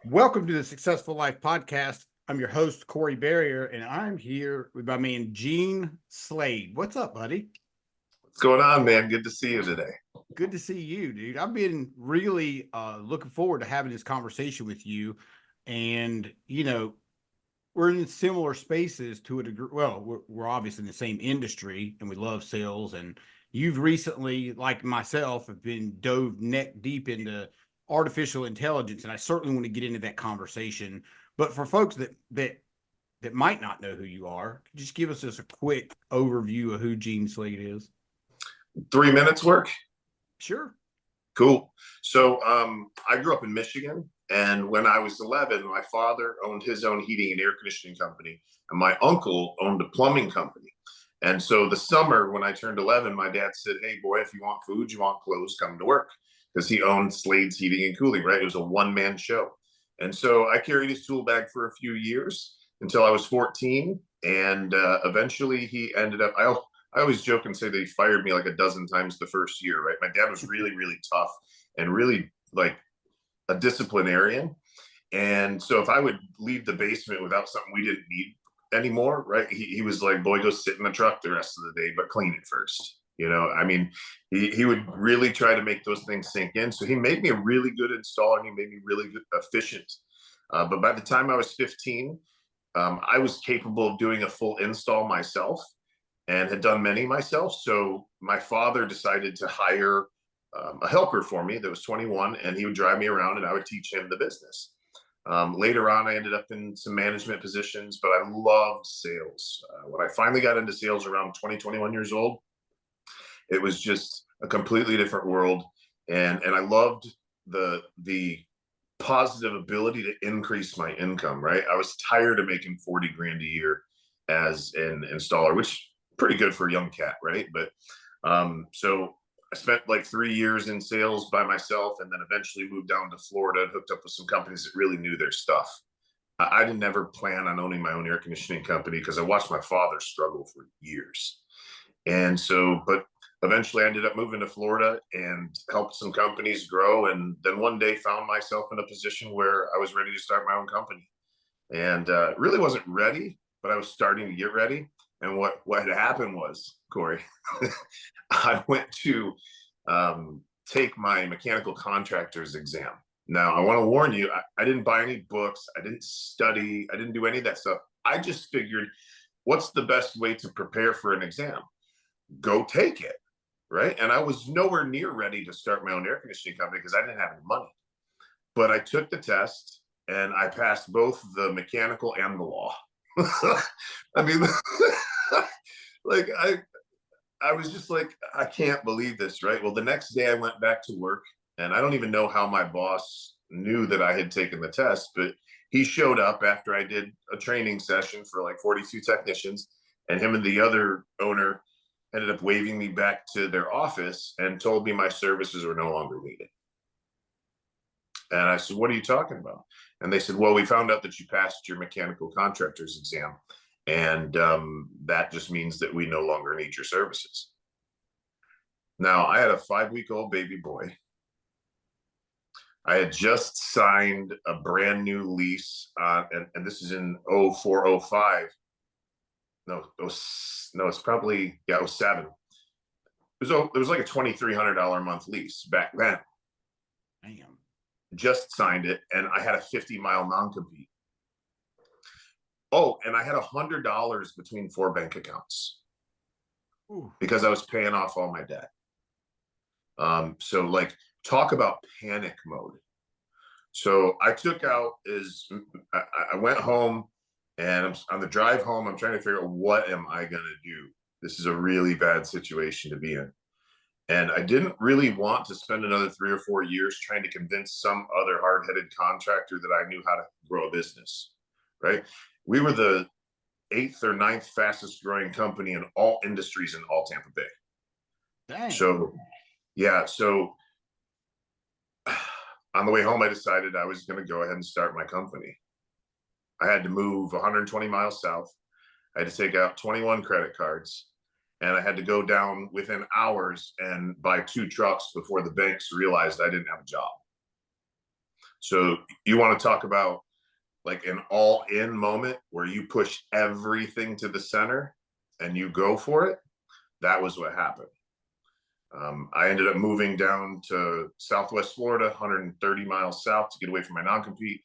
Welcome to the Successful Life Podcast. I'm your host, Corey Berrier, and I'm here with my man, Gene Slade. What's up, buddy? What's going on, man? Good to see you today. Good to see you, dude. I've been really looking forward to having this conversation with you. And, we're in similar spaces to a degree. Well, we're obviously in the same industry and we love sales. And you've recently, like myself, have been dove neck deep into artificial intelligence. And I certainly want to get into that conversation. But for folks that might not know who you are, just give us just a quick overview of who Gene Slade is. 3 minutes work? Sure. Cool. So I grew up in Michigan, and when I was 11, my father owned his own heating and air conditioning company, and my uncle owned a plumbing company. And so the summer when I turned 11, my dad said, "Hey, boy, if you want food, you want clothes, come to work." Because he owned Slade's Heating and Cooling, right? It was a one-man show. And so I carried his tool bag for a few years until I was 14. And eventually he ended up, I always joke and say that he fired me like a dozen times the first year, right? My dad was really, really tough and really like a disciplinarian. And so if I would leave the basement without something we didn't need anymore, right? He was like, "Boy, go sit in the truck the rest of the day, but clean it first." I mean, he would really try to make those things sink in. So he made me a really good installer, and he made me really good, efficient. But by the time I was 15, I was capable of doing a full install myself and had done many myself. So my father decided to hire a helper for me that was 21, and he would drive me around and I would teach him the business. Later on, I ended up in some management positions, but I loved sales. When I finally got into sales around 20, 21 years old, it was just a completely different world. And I loved the positive ability to increase my income, right? I was tired of making 40 grand a year as an installer, which pretty good for a young cat, right? But so I spent like 3 years in sales by myself, and then eventually moved down to Florida and hooked up with some companies that really knew their stuff. I didn't ever plan on owning my own air conditioning company because I watched my father struggle for years. And so, but eventually I ended up moving to Florida and helped some companies grow. And then one day found myself in a position where I was ready to start my own company. And really wasn't ready, but I was starting to get ready. And what had happened was, Corey, I went to take my mechanical contractor's exam. Now, I want to warn you, I didn't buy any books. I didn't study. I didn't do any of that stuff. I just figured, what's the best way to prepare for an exam? Go take it, right? And I was nowhere near ready to start my own air conditioning company because I didn't have any money. But I took the test and I passed both the mechanical and the law. I mean, like I was just like, I can't believe this, right? Well, the next day I went back to work, and I don't even know how my boss knew that I had taken the test, but he showed up after I did a training session for like 42 technicians, and him and the other owner ended up waving me back to their office and told me my services were no longer needed. And I said, "What are you talking about?" And they said, "Well, we found out that you passed your mechanical contractor's exam. And that just means that we no longer need your services." Now, I had a 5-week-old baby boy. I had just signed a brand new lease, and this is in 0405. No, it's probably, yeah, 07. It was like a $2,300 a month lease back then. Damn. Just signed it, and I had a 50-mile non-compete. Oh, and I had $100 between 4 bank accounts. Ooh. Because I was paying off all my debt. So like, talk about panic mode. So I took out I went home, and on the drive home, I'm trying to figure out, what am I going to do? This is a really bad situation to be in. And I didn't really want to spend another 3 or 4 years trying to convince some other hard-headed contractor that I knew how to grow a business, right? We were the 8th or 9th fastest growing company in all industries in all Tampa Bay. Dang. So, yeah. So on the way home, I decided I was going to go ahead and start my company. I had to move 120 miles south. I had to take out 21 credit cards, and I had to go down within hours and buy 2 trucks before the banks realized I didn't have a job. So you want to talk about like an all-in moment where you push everything to the center and you go for it. That was what happened. I ended up moving down to Southwest Florida, 130 miles south, to get away from my non-compete.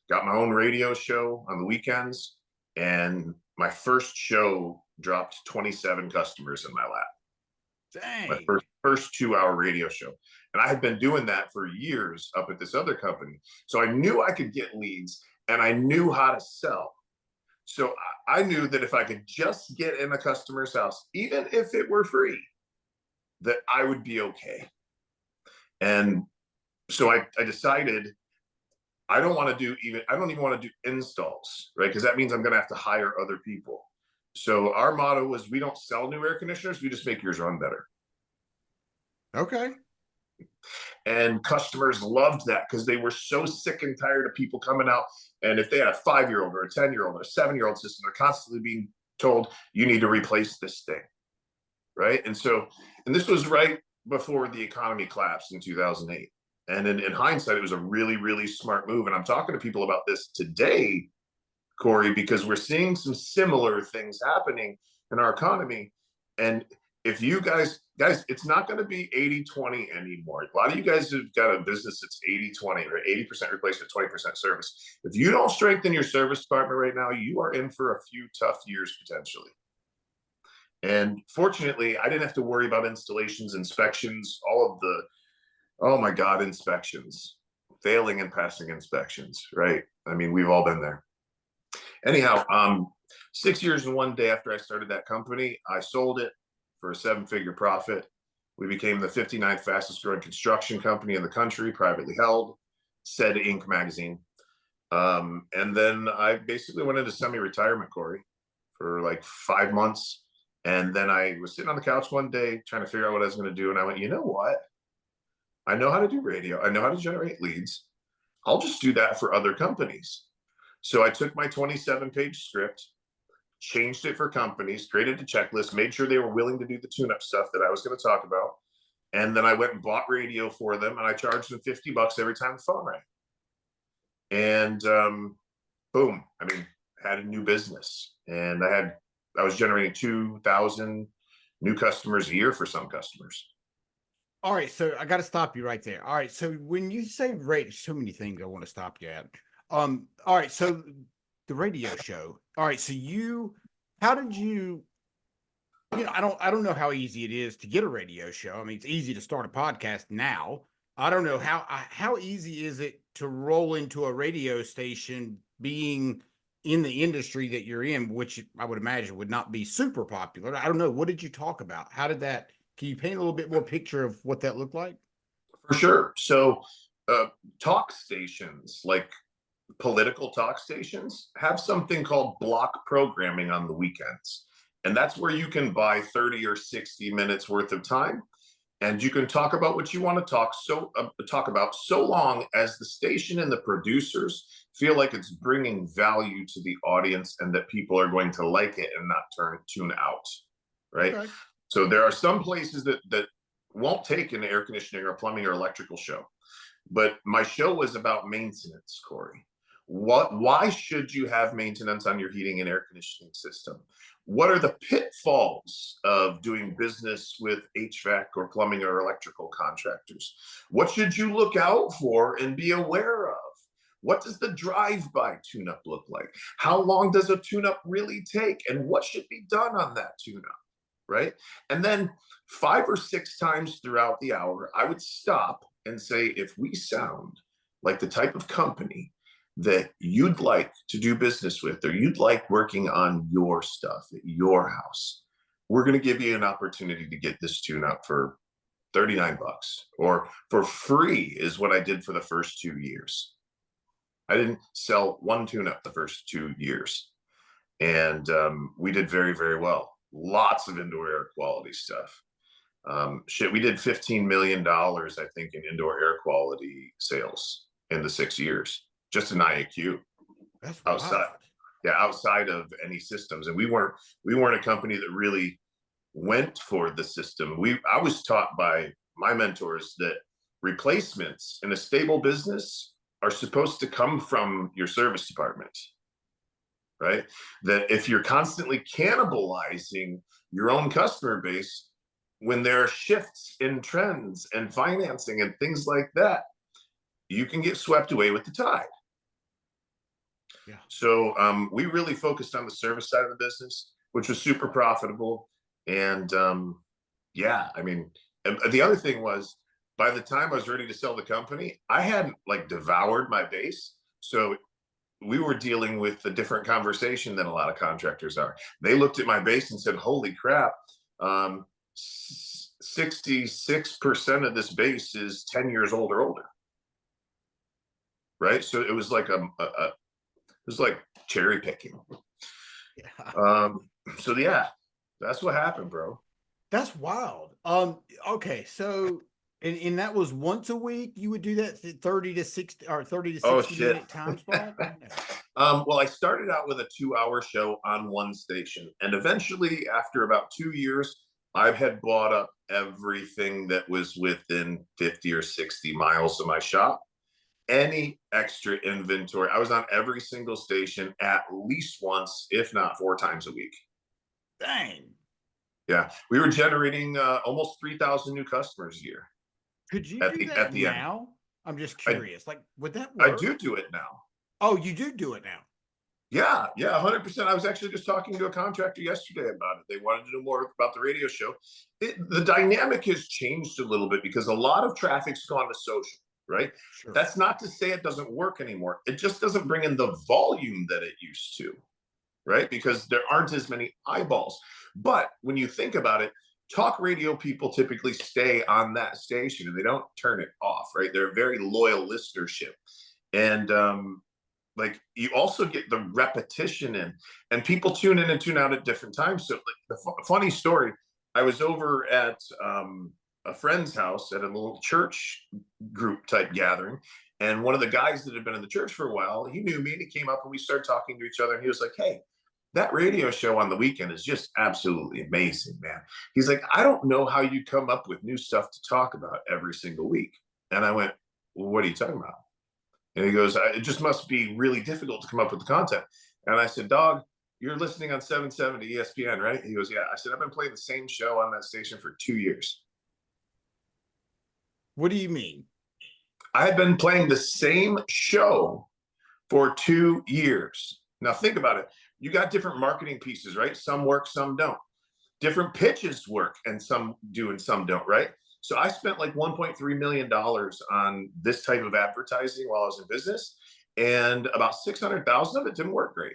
Got my own radio show on the weekends, and my first show dropped 27 customers in my lap. My Dang. first 2-hour radio show. And I had been doing that for years up at this other company. So I knew I could get leads and I knew how to sell. So I knew that if I could just get in a customer's house, even if it were free, that I would be okay. And so I decided I don't even want to do installs, right? Because that means I'm going to have to hire other people. So our motto was, we don't sell new air conditioners, we just make yours run better. Okay. And customers loved that because they were so sick and tired of people coming out. And if they had a 5-year-old or a 10-year-old or a 7-year-old system, they're constantly being told, you need to replace this thing, right? And this was right before the economy collapsed in 2008. And in hindsight, it was a really, really smart move. And I'm talking to people about this today, Corey, because we're seeing some similar things happening in our economy. And if you guys, it's not going to be 80-20 anymore. A lot of you guys have got a business that's 80-20, or 80% replacement, 20% service. If you don't strengthen your service department right now, you are in for a few tough years potentially. And fortunately, I didn't have to worry about installations, inspections, all of the, oh my God, inspections, failing and passing inspections, right? I mean, we've all been there. Anyhow, 6 years and 1 day after I started that company, I sold it for a 7-figure profit. We became the 59th fastest growing construction company in the country, privately held, said Inc. magazine. And then I basically went into semi-retirement, Corey, for like 5 months. And then I was sitting on the couch one day trying to figure out what I was going to do. And I went, you know what? I know how to do radio. I know how to generate leads. I'll just do that for other companies. So I took my 27-page script, changed it for companies, created a checklist, made sure they were willing to do the tune-up stuff that I was going to talk about. And then I went and bought radio for them, and I charged them $50 every time the phone rang. And boom, I mean, had a new business. And I was generating 2,000 new customers a year for some customers. All right, so I got to stop you right there. All right, so when you say radio, so many things I want to stop you at. All right, so the radio show. All right, so how did you know, I don't know how easy it is to get a radio show. I mean, it's easy to start a podcast now. I don't know how easy is it to roll into a radio station being in the industry that you're in, which I would imagine would not be super popular. I don't know. What did you talk about? How did that? Can you paint a little bit more picture of what that looked like? For sure. So talk stations, like political talk stations, have something called block programming on the weekends. And that's where you can buy 30 or 60 minutes worth of time. And you can talk about what you want to talk about so long as the station and the producers feel like it's bringing value to the audience and that people are going to like it and not tune out, right? Okay. So there are some places that won't take an air conditioning or plumbing or electrical show. But my show was about maintenance, Corey. Why should you have maintenance on your heating and air conditioning system? What are the pitfalls of doing business with HVAC or plumbing or electrical contractors? What should you look out for and be aware of? What does the drive-by tune-up look like? How long does a tune-up really take? And what should be done on that tune-up, right? And then 5 or 6 times throughout the hour, I would stop and say, if we sound like the type of company that you'd like to do business with, or you'd like working on your stuff at your house, we're going to give you an opportunity to get this tune up for $39, or for free is what I did for the first 2 years. I didn't sell one tune up the first 2 years. And we did very, very well. Lots of indoor air quality stuff. We did $15 million, I think, in indoor air quality sales in the 6 years. Just an IAQ. That's outside. Wild. Yeah, outside of any systems. And we weren't a company that really went for the system. I was taught by my mentors that replacements in a stable business are supposed to come from your service department, right? That if you're constantly cannibalizing your own customer base, when there are shifts in trends and financing and things like that, you can get swept away with the tide. Yeah. So we really focused on the service side of the business, which was super profitable. And yeah, I mean, the other thing was, by the time I was ready to sell the company, I hadn't like devoured my base. So we were dealing with a different conversation than a lot of contractors are. They looked at my base and said, holy crap, 66% of this base is 10 years old or older. Right. So it was like it was like cherry picking. Yeah. So yeah, that's what happened, bro. That's wild. Okay, so and that was once a week. You would do that 30 to 60 or 30 to Oh 60 shit. minute time spot? Yeah. Well, I started out with a 2-hour show on one station, and eventually, after about 2 years, I had bought up everything that was within 50 or 60 miles of my shop. Any extra inventory, I was on every single station at least once, if not 4 times a week. Dang. Yeah, we were generating almost 3,000 new customers a year. Could you At do the that end, now? I'm just I curious. Like, would that I work? do it now. Oh, you do it now. Yeah, yeah, 100%. I was actually just talking to a contractor yesterday about it. They wanted to know more about the radio show. The dynamic has changed a little bit because a lot of traffic's gone to social, right? Sure. That's not to say it doesn't work anymore. It just doesn't bring in the volume that it used to, right? Because there aren't as many eyeballs. But when you think about it, talk radio people typically stay on that station and they don't turn it off, right? They're a very loyal listenership. And like you also get the repetition in, and people tune in and tune out at different times. So like the funny story, I was over at a friend's house at a little church group type gathering, and one of the guys that had been in the church for a while, he knew me and he came up and we started talking to each other, and he was like, hey, that radio show on the weekend is just absolutely amazing, man. He's like, I don't know how you come up with new stuff to talk about every single week. And I went, well, what are you talking about? And he goes, it just must be really difficult to come up with the content. And I said, dog, you're listening on 770 ESPN, right? He goes, yeah. I said, I've been playing the same show on that station for 2 years. What do you mean? I had been playing the same show for 2 years. Now think about it. You got different marketing pieces, right? Some work, some don't. Different pitches work, and some do and some don't, right? So I spent like $1.3 million on this type of advertising while I was in business, and about 600,000 of it didn't work great.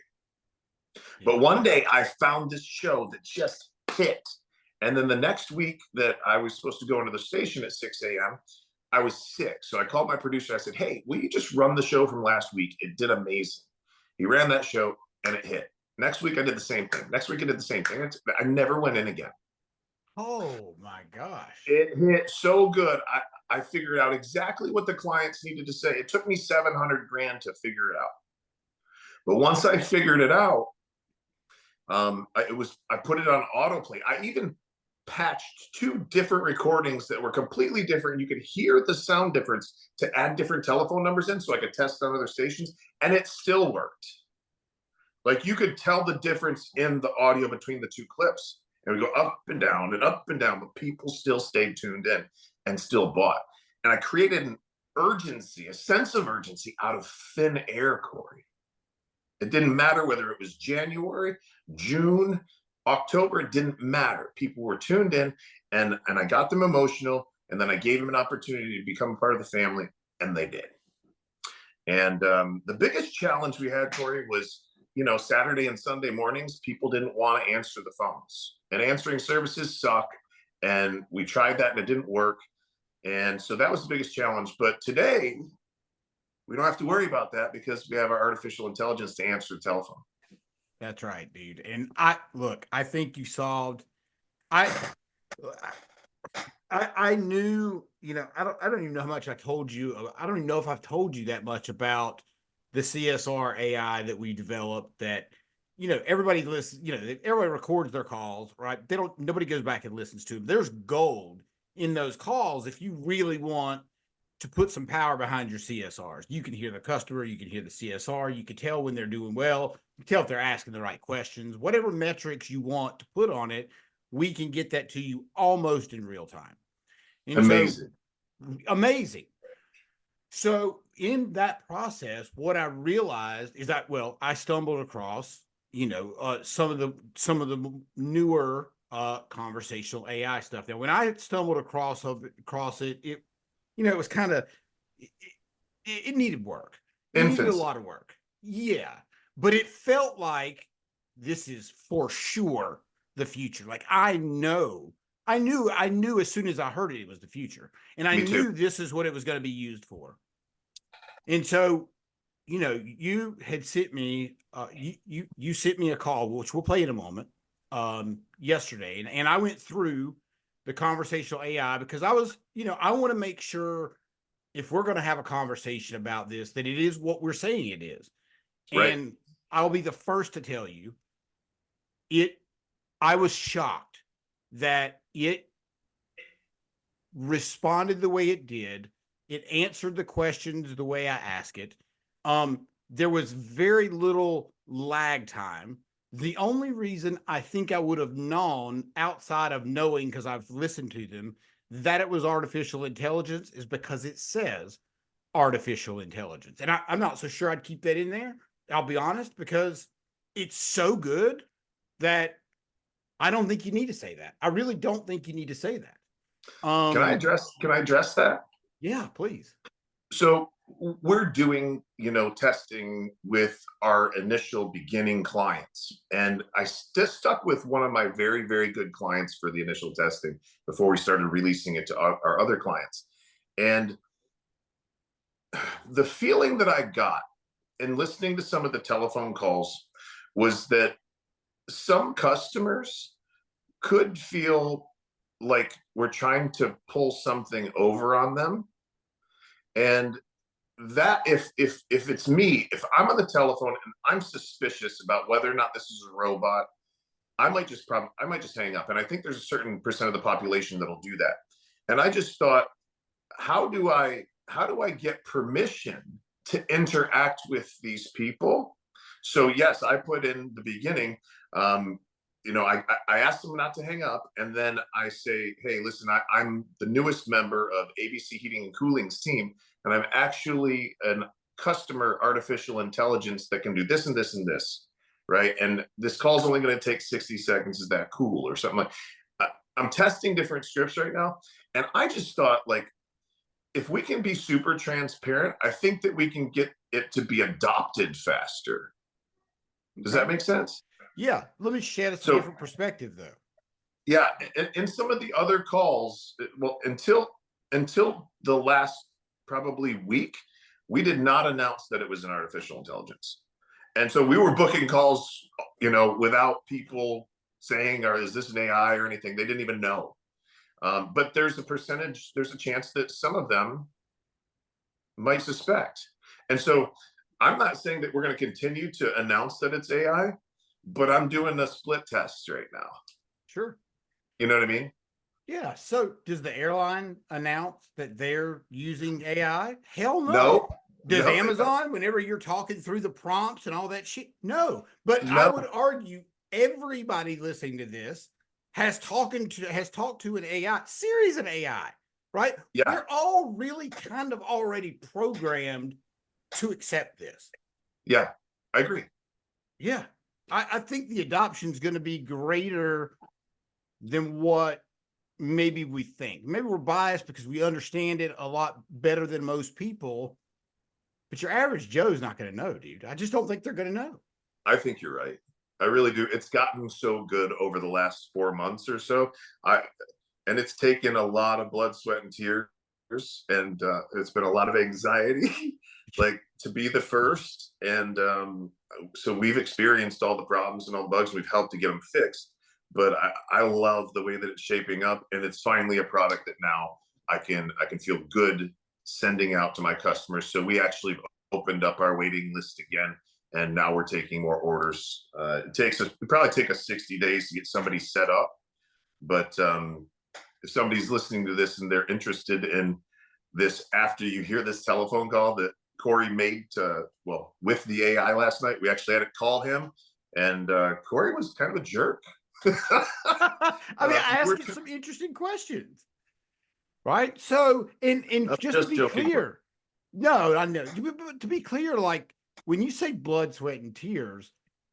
Yeah. But one day I found this show that just hit. And then the next week that I was supposed to go into the station at 6 a.m., I was sick. So I called my producer. I said, hey, will you just run the show from last week? It did amazing. He ran that show and it hit. Next week I did the same thing. Next week I did the same thing. I never went in again. Oh my gosh. It hit so good. I figured out exactly what the clients needed to say. It took me 700 grand to figure it out. But once I figured it out, I put it on autoplay. I even patched 2 different recordings that were completely different. You could hear the sound difference to add different telephone numbers in so I could test on other stations, and it still worked. Like you could tell the difference in the audio between the 2 clips, and we go up and down and up and down, but people still stayed tuned in and still bought. And I created an urgency, a sense of urgency out of thin air, Corey. It didn't matter whether it was January, June, October, it didn't matter. People were tuned in, and I got them emotional, and then I gave them an opportunity to become a part of the family, and they did. And the biggest challenge we had, Corey, was, Saturday and Sunday mornings, people didn't want to answer the phones, and answering services suck. And we tried that and it didn't work. And so that was the biggest challenge. But today, we don't have to worry about that because we have our artificial intelligence to answer the telephone. That's right, dude. And I think you solved, I knew, I don't even know how much I told you. I don't even know if I've told you that much about the CSR AI that we developed that, everybody listens, everybody records their calls, right? Nobody goes back and listens to them. There's gold in those calls if you really want to put some power behind your CSRs. You can hear the customer, you can hear the CSR, you can tell when they're doing well, you can tell if they're asking the right questions, whatever metrics you want to put on it, we can get that to you almost in real time. And Amazing. so amazing. So in that process, what I realized is that, well, I stumbled across, some of the newer conversational AI stuff. Now, when I stumbled across it, it was kind of, it needed work. It needed a Infancy. lot of work. Yeah. But it felt like this is for sure the future. Like I knew as soon as I heard it, it was the future. And I Me too. knew this is what it was going to be used for. And so, you had sent me, you sent me a call, which we'll play in a moment, yesterday. And I went through the conversational AI because I was, I want to make sure if we're going to have a conversation about this, that it is what we're saying it is. Right. And I'll be the first to tell you I was shocked that it responded the way it did. It answered the questions the way I asked it. There was very little lag time. The only reason I think I would have known outside of knowing, because I've listened to them, that it was artificial intelligence is because it says artificial intelligence. And I'm not so sure I'd keep that in there. I'll be honest, because it's so good that I don't think you need to say that. I really don't think you need to say that. Can I address that? Yeah, please. So we're doing, testing with our initial beginning clients. And I just stuck with one of my very, very good clients for the initial testing before we started releasing it to our other clients. And the feeling that I got in listening to some of the telephone calls was that some customers could feel like we're trying to pull something over on them. And that if it's me, if I'm on the telephone and I'm suspicious about whether or not this is a robot, I might just hang up. And I think there's a certain percent of the population that'll do that. And I just thought, how do I get permission to interact with these people? So yes, I put in the beginning, I asked them not to hang up, and then I say, hey, listen, I'm the newest member of ABC Heating and Cooling's team, and I'm actually a customer artificial intelligence that can do this and this and this, right? And this call is only going to take 60 seconds. Is that cool? Or something like. I'm testing different scripts right now, and I just thought, like, if we can be super transparent, I think that we can get it to be adopted faster. Does that make sense? Yeah. Let me shed a different perspective, though. Yeah. In some of the other calls, well, until the last probably week, we did not announce that it was an artificial intelligence. And so we were booking calls, without people saying, or is this an AI or anything? They didn't even know. But there's a chance that some of them might suspect. And so I'm not saying that we're going to continue to announce that it's AI, but I'm doing a split test right now. Sure. You know what I mean? Yeah. So does the airline announce that they're using AI? Hell no. No. Does Amazon, whenever you're talking through the prompts and all that shit? No. But No. I would argue everybody listening to this has talked to an AI, series of AI, right? Yeah. We're all really kind of already programmed to accept this. Yeah, I agree. Yeah. I think the adoption is going to be greater than what maybe we think. Maybe we're biased because we understand it a lot better than most people, but your average Joe's not going to know, dude. I just don't think they're going to know. I think you're right. I really do. It's gotten so good over the last 4 months or so. And it's taken a lot of blood, sweat, and tears, and it's been a lot of anxiety, like to be the first. And so we've experienced all the problems and all the bugs. We've helped to get them fixed. But I love the way that it's shaping up, and it's finally a product that now I can feel good sending out to my customers. So we actually opened up our waiting list again, and now we're taking more orders. It probably take us 60 days to get somebody set up, but if somebody's listening to this and they're interested in this after you hear this telephone call that Corey made with the AI last night. We actually had to call him, and Corey was kind of a jerk. I mean, asking some interesting questions, right? So, and just to be joking, clear, no, I know. To be clear, like when you say blood, sweat, and tears,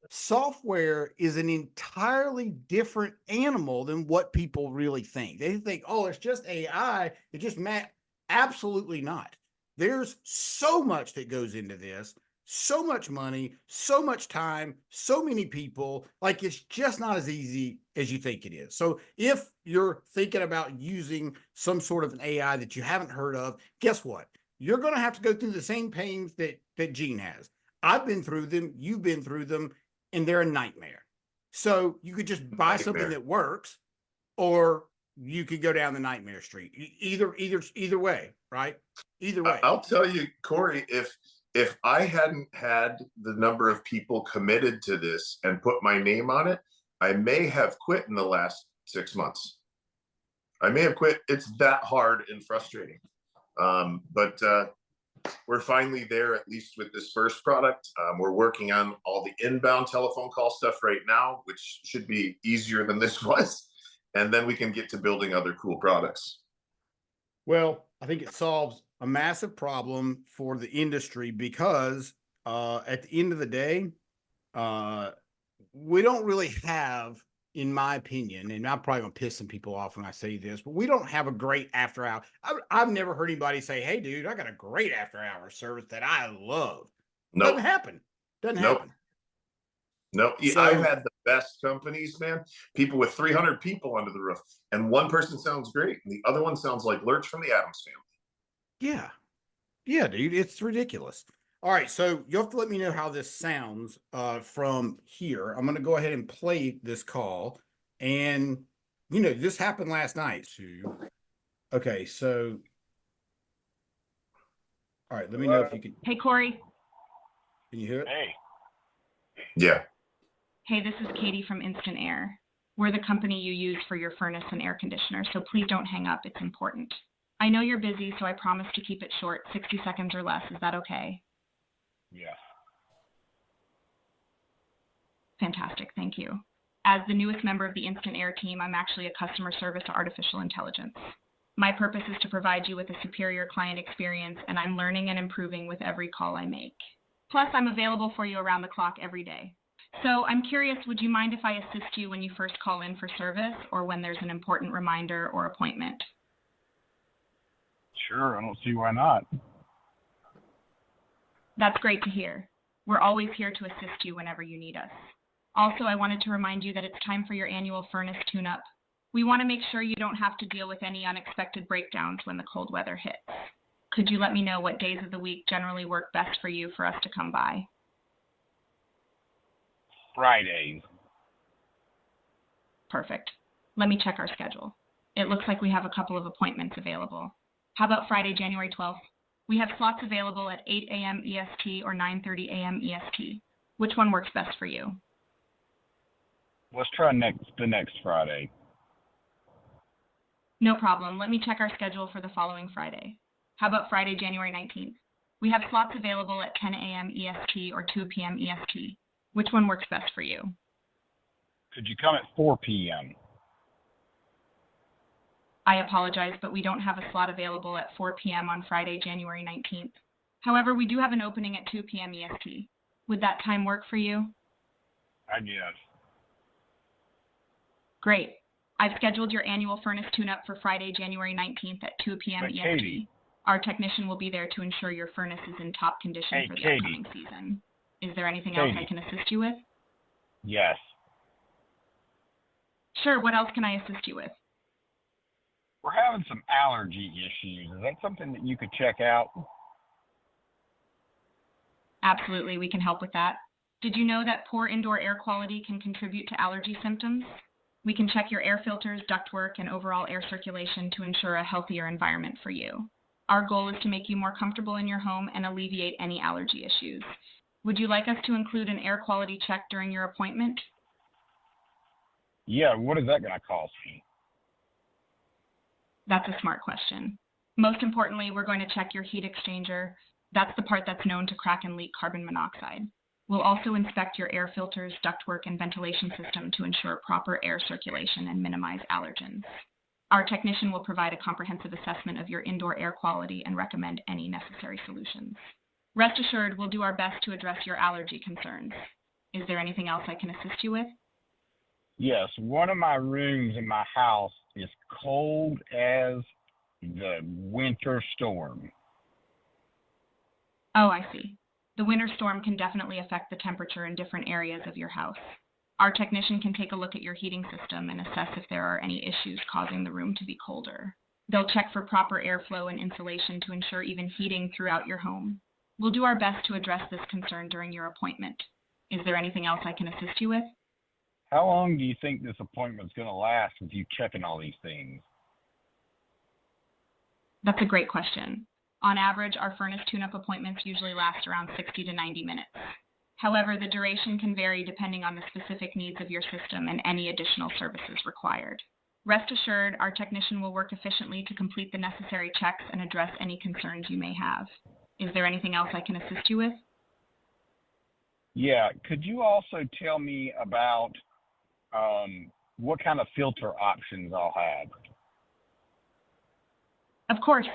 software is an entirely different animal than what people really think. They think, oh, it's just AI. It just absolutely not. There's so much that goes into this, so much money, so much time, so many people. Like it's just not as easy as you think it is. So if you're thinking about using some sort of an AI that you haven't heard of, guess what? You're going to have to go through the same pains that Gene has. I've been through them. You've been through them, and they're a nightmare. So you could just buy something that works, or you could go down the nightmare street. Either way, right? Either way. I'll tell you, Corey, if I hadn't had the number of people committed to this and put my name on it, I may have quit in the last 6 months. I may have quit. It's that hard and frustrating. But we're finally there, at least with this first product. We're working on all the inbound telephone call stuff right now, which should be easier than this was. And then we can get to building other cool products. Well, I think it solves a massive problem for the industry because at the end of the day, we don't really have, in my opinion, and I'm probably gonna piss some people off when I say this, but we don't have a great after hour. I've never heard anybody say, "Hey, dude, I got a great after hour service that I love." Nope. Doesn't happen. Doesn't Nope. happen. No, I've had the best companies, man. People with 300 people under the roof, and one person sounds great, and the other one sounds like Lurch from the Addams Family. Yeah, dude, it's ridiculous. All right, so you have to let me know how this sounds from here. I'm going to go ahead and play this call, and this happened last night. Okay, so all right, let me know if you can. Hey, Corey. Can you hear it? Hey. Yeah. Hey, this is Katie from Instant Air. We're the company you use for your furnace and air conditioner, so please don't hang up. It's important. I know you're busy, so I promise to keep it short, 60 seconds or less. Is that okay? Yeah. Fantastic. Thank you. As the newest member of the Instant Air team, I'm actually a customer service to artificial intelligence. My purpose is to provide you with a superior client experience, and I'm learning and improving with every call I make. Plus, I'm available for you around the clock every day. So I'm curious, would you mind if I assist you when you first call in for service or when there's an important reminder or appointment? Sure, I don't see why not. That's great to hear. We're always here to assist you whenever you need us. Also, I wanted to remind you that it's time for your annual furnace tune-up. We want to make sure you don't have to deal with any unexpected breakdowns when the cold weather hits. Could you let me know what days of the week generally work best for you for us to come by? Fridays. Perfect. Let me check our schedule. It looks like we have a couple of appointments available. How about Friday, January 12th? We have slots available at 8 a.m. EST or 9:30 a.m. EST. Which one works best for you? Let's try the next Friday. No problem. Let me check our schedule for the following Friday. How about Friday, January 19th? We have slots available at 10 a.m. EST or 2 p.m. EST. Which one works best for you? Could you come at 4 p.m.? I apologize, but we don't have a slot available at 4 p.m. on Friday, January 19th. However, we do have an opening at 2 p.m. EST. Would that time work for you? I guess. Great. I've scheduled your annual furnace tune-up for Friday, January 19th at 2 p.m. EST. Katie. Our technician will be there to ensure your furnace is in top condition for the upcoming season. Is there anything else I can assist you with? Yes. Sure, what else can I assist you with? We're having some allergy issues. Is that something that you could check out? Absolutely, we can help with that. Did you know that poor indoor air quality can contribute to allergy symptoms? We can check your air filters, ductwork, and overall air circulation to ensure a healthier environment for you. Our goal is to make you more comfortable in your home and alleviate any allergy issues. Would you like us to include an air quality check during your appointment? Yeah, what is that going to cost me? That's a smart question. Most importantly, we're going to check your heat exchanger. That's the part that's known to crack and leak carbon monoxide. We'll also inspect your air filters, ductwork, and ventilation system to ensure proper air circulation and minimize allergens. Our technician will provide a comprehensive assessment of your indoor air quality and recommend any necessary solutions. Rest assured, we'll do our best to address your allergy concerns. Is there anything else I can assist you with? Yes, one of my rooms in my house is cold as the winter storm. Oh, I see. The winter storm can definitely affect the temperature in different areas of your house. Our technician can take a look at your heating system and assess if there are any issues causing the room to be colder. They'll check for proper airflow and insulation to ensure even heating throughout your home. We'll do our best to address this concern during your appointment. Is there anything else I can assist you with? How long do you think this appointment's going to last with you checking all these things? That's a great question. On average, our furnace tune-up appointments usually last around 60 to 90 minutes. However, the duration can vary depending on the specific needs of your system and any additional services required. Rest assured, our technician will work efficiently to complete the necessary checks and address any concerns you may have. Is there anything else I can assist you with? Yeah, could you also tell me about what kind of filter options I'll have? Of course.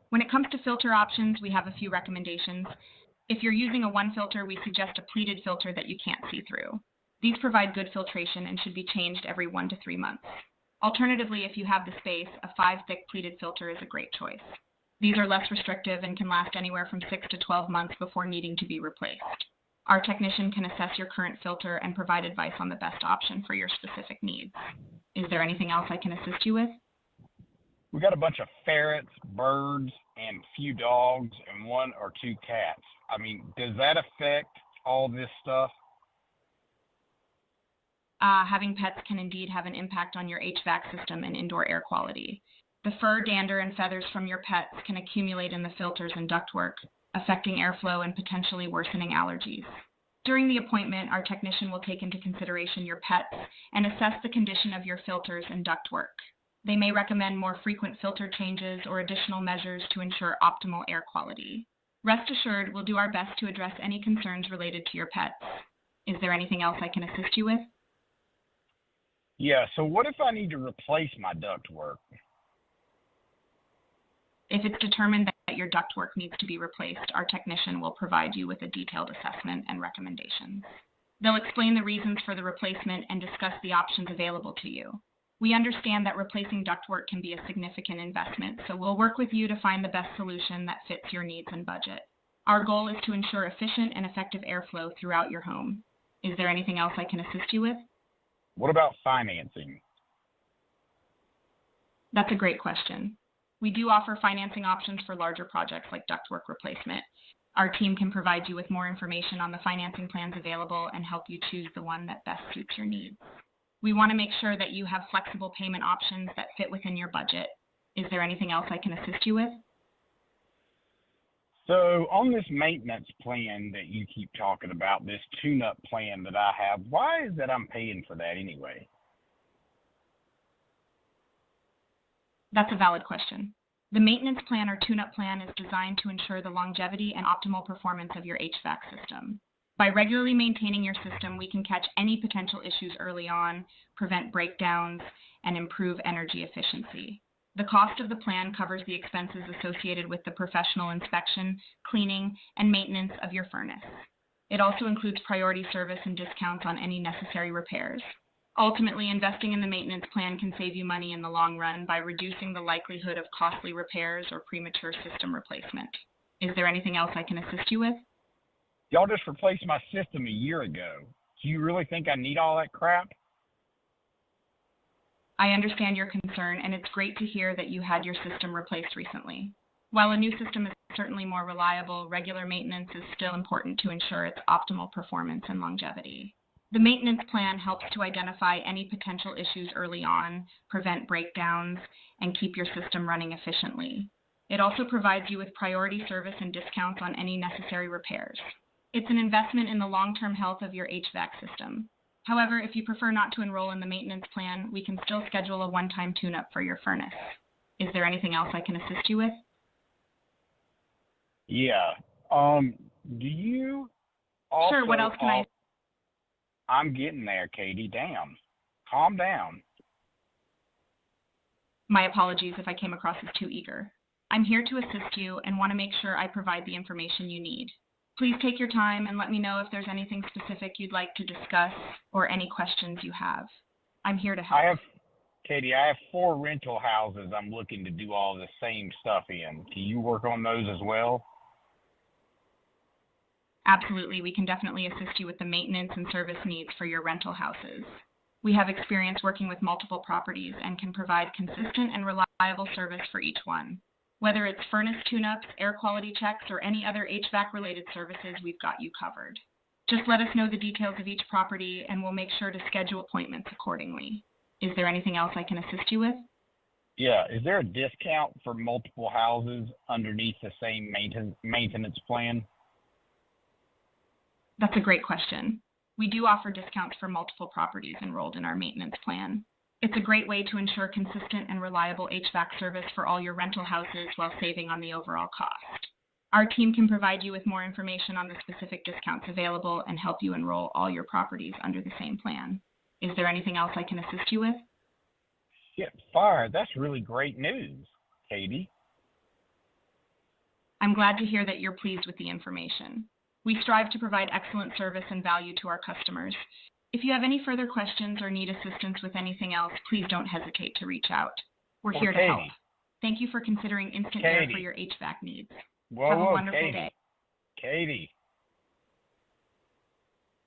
When it comes to filter options, we have a few recommendations. If you're using a one filter, we suggest a pleated filter that you can't see through. These provide good filtration and should be changed every 1 to 3 months. Alternatively, if you have the space, a 5-thick pleated filter is a great choice. These are less restrictive and can last anywhere from 6 to 12 months before needing to be replaced. Our technician can assess your current filter and provide advice on the best option for your specific needs. Is there anything else I can assist you with? We got a bunch of ferrets, birds, and a few dogs, and 1 or 2 cats. I mean, does that affect all this stuff? Having pets can indeed have an impact on your HVAC system and indoor air quality. The fur, dander, and feathers from your pets can accumulate in the filters and ductwork, affecting airflow and potentially worsening allergies. During the appointment, our technician will take into consideration your pets and assess the condition of your filters and ductwork. They may recommend more frequent filter changes or additional measures to ensure optimal air quality. Rest assured, we'll do our best to address any concerns related to your pets. Is there anything else I can assist you with? Yeah, so what if I need to replace my ductwork? If it's determined that your ductwork needs to be replaced, our technician will provide you with a detailed assessment and recommendations. They'll explain the reasons for the replacement and discuss the options available to you. We understand that replacing ductwork can be a significant investment, so we'll work with you to find the best solution that fits your needs and budget. Our goal is to ensure efficient and effective airflow throughout your home. Is there anything else I can assist you with? What about financing? That's a great question. We do offer financing options for larger projects like ductwork replacement. Our team can provide you with more information on the financing plans available and help you choose the one that best suits your needs. We want to make sure that you have flexible payment options that fit within your budget. Is there anything else I can assist you with? So on this maintenance plan that you keep talking about, this tune-up plan that I have, why is that I'm paying for that anyway? That's a valid question. The maintenance plan or tune-up plan is designed to ensure the longevity and optimal performance of your HVAC system. By regularly maintaining your system, we can catch any potential issues early on, prevent breakdowns, and improve energy efficiency. The cost of the plan covers the expenses associated with the professional inspection, cleaning, and maintenance of your furnace. It also includes priority service and discounts on any necessary repairs. Ultimately, investing in the maintenance plan can save you money in the long run by reducing the likelihood of costly repairs or premature system replacement. Is there anything else I can assist you with? Y'all just replaced my system a year ago. Do you really think I need all that crap? I understand your concern, and it's great to hear that you had your system replaced recently. While a new system is certainly more reliable, regular maintenance is still important to ensure its optimal performance and longevity. The maintenance plan helps to identify any potential issues early on, prevent breakdowns, and keep your system running efficiently. It also provides you with priority service and discounts on any necessary repairs. It's an investment in the long-term health of your HVAC system. However, if you prefer not to enroll in the maintenance plan, we can still schedule a one-time tune-up for your furnace. Is there anything else I can assist you with? Yeah. Do you also? Sure, what else can I? I'm getting there, Katie. Damn. Calm down. My apologies if I came across as too eager. I'm here to assist you and want to make sure I provide the information you need. Please take your time and let me know if there's anything specific you'd like to discuss or any questions you have. I'm here to help. Katie, I have 4 rental houses I'm looking to do all the same stuff in. Can you work on those as well? Absolutely, we can definitely assist you with the maintenance and service needs for your rental houses. We have experience working with multiple properties and can provide consistent and reliable service for each one. Whether it's furnace tune-ups, air quality checks, or any other HVAC-related services, we've got you covered. Just let us know the details of each property and we'll make sure to schedule appointments accordingly. Is there anything else I can assist you with? Yeah. Is there a discount for multiple houses underneath the same maintenance plan? That's a great question. We do offer discounts for multiple properties enrolled in our maintenance plan. It's a great way to ensure consistent and reliable HVAC service for all your rental houses while saving on the overall cost. Our team can provide you with more information on the specific discounts available and help you enroll all your properties under the same plan. Is there anything else I can assist you with? Shit, fire. That's really great news, Katie. I'm glad to hear that you're pleased with the information. We strive to provide excellent service and value to our customers. If you have any further questions or need assistance with anything else, please don't hesitate to reach out. We're here to help. Thank you for considering Instant Air for your HVAC needs. Have a wonderful day. Katie.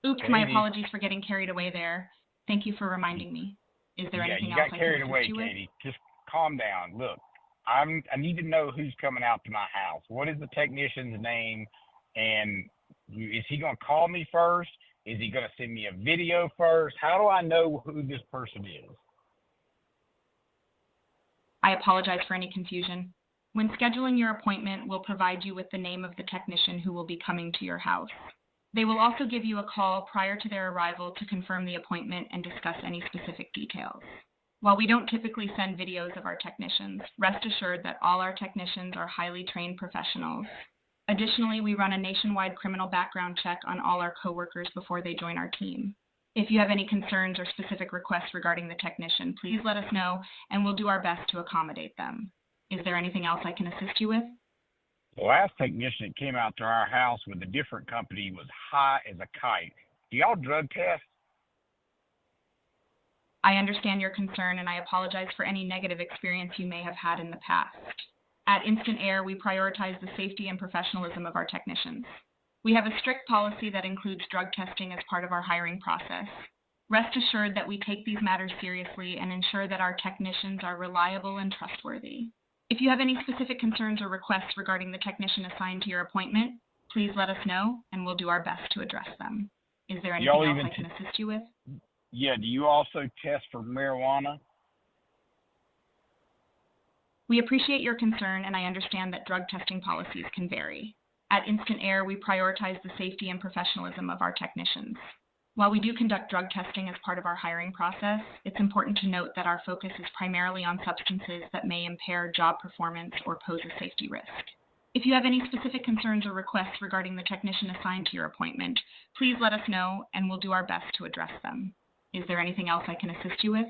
Oops, my apologies for getting carried away there. Thank you for reminding me. Is there anything else I can assist you with? You got carried away, Katie. Just calm down. Look, I need to know who's coming out to my house. What is the technician's name? And is he going to call me first? Is he going to send me a video first? How do I know who this person is? I apologize for any confusion. When scheduling your appointment, we'll provide you with the name of the technician who will be coming to your house. They will also give you a call prior to their arrival to confirm the appointment and discuss any specific details. While we don't typically send videos of our technicians, rest assured that all our technicians are highly trained professionals. Additionally, we run a nationwide criminal background check on all our coworkers before they join our team. If you have any concerns or specific requests regarding the technician, please let us know and we'll do our best to accommodate them. Is there anything else I can assist you with? The last technician that came out to our house with a different company was high as a kite. Do y'all drug test? I understand your concern and I apologize for any negative experience you may have had in the past. At Instant Air, we prioritize the safety and professionalism of our technicians. We have a strict policy that includes drug testing as part of our hiring process. Rest assured that we take these matters seriously and ensure that our technicians are reliable and trustworthy. If you have any specific concerns or requests regarding the technician assigned to your appointment, please let us know and we'll do our best to address them. Is there anything else I can assist you with? Yeah, do you also test for marijuana? We appreciate your concern and I understand that drug testing policies can vary. At Instant Air, we prioritize the safety and professionalism of our technicians. While we do conduct drug testing as part of our hiring process, it's important to note that our focus is primarily on substances that may impair job performance or pose a safety risk. If you have any specific concerns or requests regarding the technician assigned to your appointment, please let us know and we'll do our best to address them. Is there anything else I can assist you with?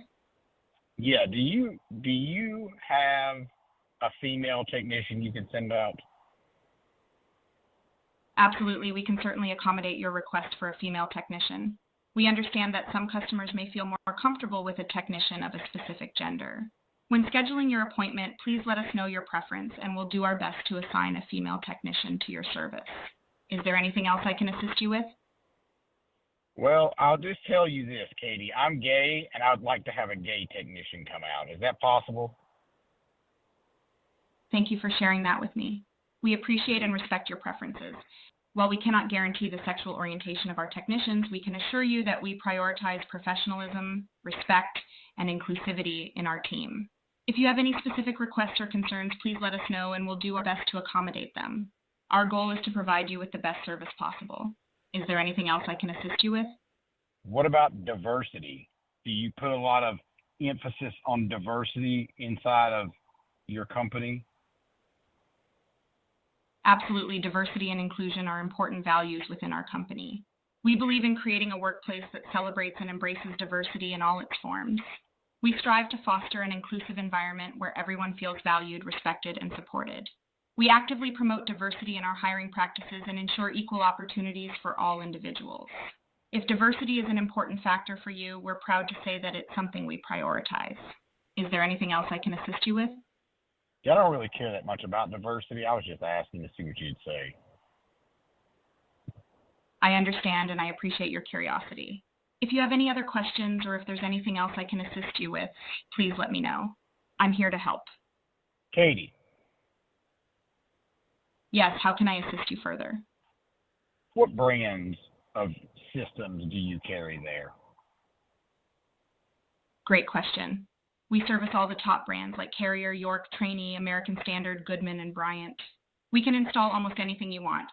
Yeah, do you have a female technician you can send out? Absolutely, we can certainly accommodate your request for a female technician. We understand that some customers may feel more comfortable with a technician of a specific gender. When scheduling your appointment, please let us know your preference and we'll do our best to assign a female technician to your service. Is there anything else I can assist you with? Well, I'll just tell you this, Katie. I'm gay and I'd like to have a gay technician come out. Is that possible? Thank you for sharing that with me. We appreciate and respect your preferences. While we cannot guarantee the sexual orientation of our technicians, we can assure you that we prioritize professionalism, respect, and inclusivity in our team. If you have any specific requests or concerns, please let us know and we'll do our best to accommodate them. Our goal is to provide you with the best service possible. Is there anything else I can assist you with? What about diversity? Do you put a lot of emphasis on diversity inside of your company? Absolutely, diversity and inclusion are important values within our company. We believe in creating a workplace that celebrates and embraces diversity in all its forms. We strive to foster an inclusive environment where everyone feels valued, respected, and supported. We actively promote diversity in our hiring practices and ensure equal opportunities for all individuals. If diversity is an important factor for you, we're proud to say that it's something we prioritize. Is there anything else I can assist you with? Yeah, I don't really care that much about diversity. I was just asking to see what you'd say. I understand and I appreciate your curiosity. If you have any other questions or if there's anything else I can assist you with, please let me know. I'm here to help. Katie, Yes, how can I assist you further? what brands of systems do you carry there? Great question. We service all the top brands like Carrier, York, Trainee, American Standard, Goodman, and Bryant. We can install almost anything you want.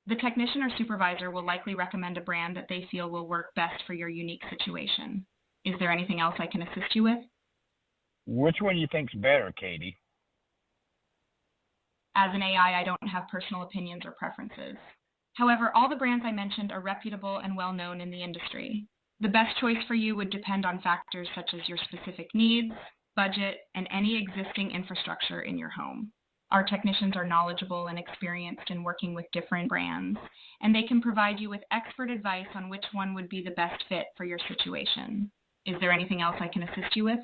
The technician or supervisor will likely recommend a brand that they feel will work best for your unique situation. Is there anything else I can assist you with? Which one you think's better, Katie? As an AI, I don't have personal opinions or preferences. However, all the brands I mentioned are reputable and well known in the industry. The best choice for you would depend on factors such as your specific needs, budget, and any existing infrastructure in your home. Our technicians are knowledgeable and experienced in working with different brands, and they can provide you with expert advice on which one would be the best fit for your situation. Is there anything else I can assist you with?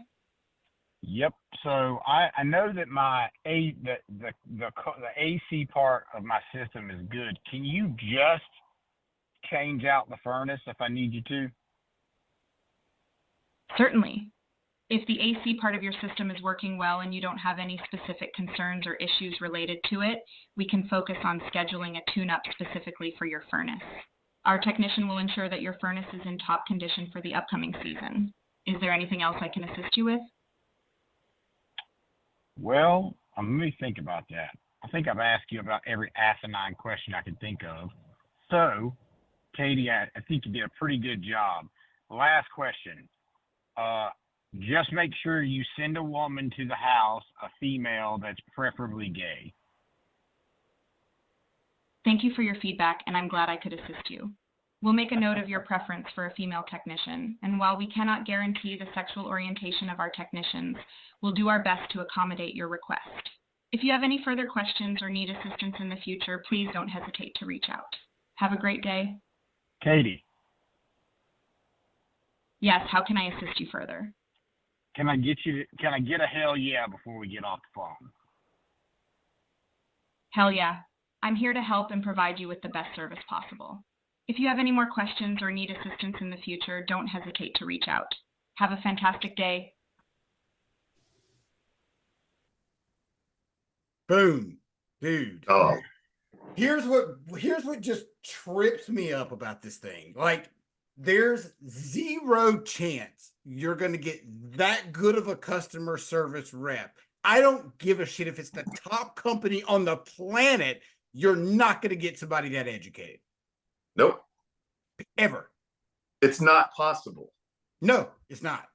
Yep. So I know that the AC part of my system is good. Can you just change out the furnace if I need you to? Certainly. If the AC part of your system is working well and you don't have any specific concerns or issues related to it, we can focus on scheduling a tune-up specifically for your furnace. Our technician will ensure that your furnace is in top condition for the upcoming season. Is there anything else I can assist you with? Well, let me think about that. I think I've asked you about every asinine question I could think of. So, Katie, I think you did a pretty good job. Last question. Just make sure you send a woman to the house, a female that's preferably gay. Thank you for your feedback, and I'm glad I could assist you. We'll make a note of your preference for a female technician, and while we cannot guarantee the sexual orientation of our technicians, we'll do our best to accommodate your request. If you have any further questions or need assistance in the future, please don't hesitate to reach out. Have a great day. Katie, Yes, how can I assist you further? can I get a hell yeah before we get off the phone? Hell yeah. I'm here to help and provide you with the best service possible. If you have any more questions or need assistance in the future, don't hesitate to reach out. Have a fantastic day. Boom, dude. Oh, Here's what just trips me up about this thing. Like, there's zero chance you're going to get that good of a customer service rep. I don't give a shit if it's the top company on the planet. You're not going to get somebody that educated. nope. Ever. It's not possible. No, it's not.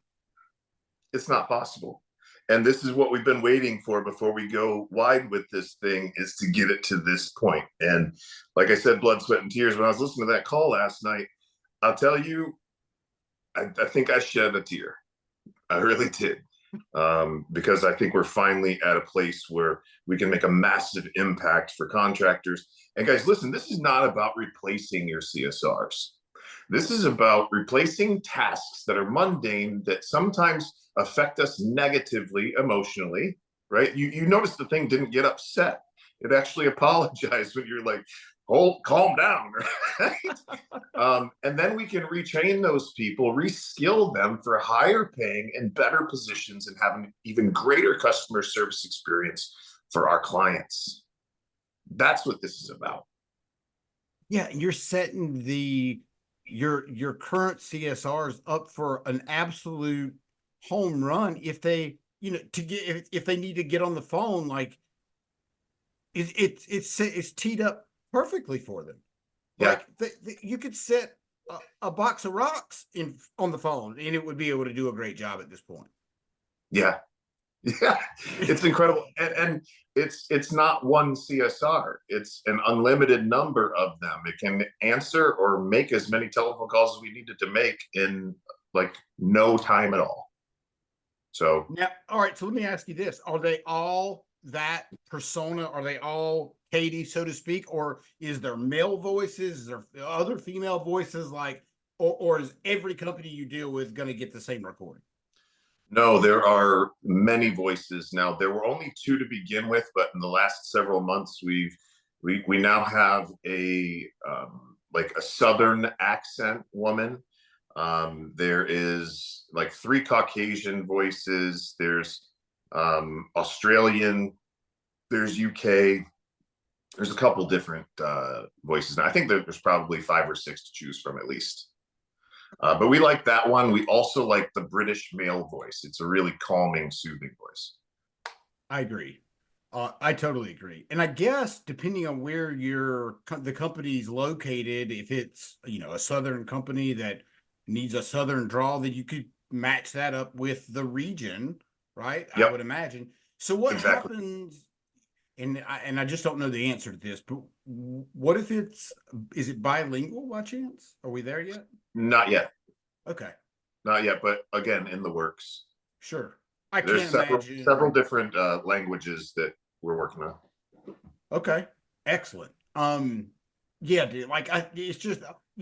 It's not possible. And this is what we've been waiting for before we go wide with this thing, is to get it to this point. And like I said, blood, sweat, and tears. When I was listening to that call last night, I'll tell you, I think I shed a tear. I really did. Because I think we're finally at a place where we can make a massive impact for contractors. And guys, listen, this is not about replacing your CSRs. This is about replacing tasks that are mundane, that sometimes affect us negatively, emotionally, right? You notice the thing didn't get upset. It actually apologized when you're like, oh, calm down, right? And then we can retrain those people, reskill them for higher paying and better positions, and have an even greater customer service experience for our clients. That's what this is about. Yeah, you're setting your current CSRs up for an absolute home run if they, if they need to get on the phone, like it's teed up perfectly for them. Yeah. Like you could set a box of rocks on the phone and it would be able to do a great job at this point. Yeah. Yeah, it's incredible. And it's not one CSR. It's an unlimited number of them. It can answer or make as many telephone calls as we needed to make in like no time at all. So Now, all right. So let me ask you this: are they all that persona? Are they all Katie, so to speak, or is there male voices? Is there other female voices? Like, or is every company you deal with going to get the same recording? no, there are many voices now. There were only two to begin with, but in the last several months, we now have a like a Southern accent woman. There is like three Caucasian voices. There's Australian. There's UK. There's a couple different voices. And I think there's probably 5 or 6 to choose from at least. But we like that one. We also like the British male voice. It's a really calming, soothing voice. I agree. I totally agree. And I guess depending on where the company's located, if it's, a Southern company that needs a Southern draw, then you could match that up with the region, right? I Yep, would imagine. So what exactly. happens, and I just don't know the answer to this, but what if is it bilingual by chance? Are we there yet? Not yet. Okay, Not yet, but again, in the works. sure. I There's can't several imagine. different languages that we're working on. Okay, excellent. Yeah, dude. Like, it's just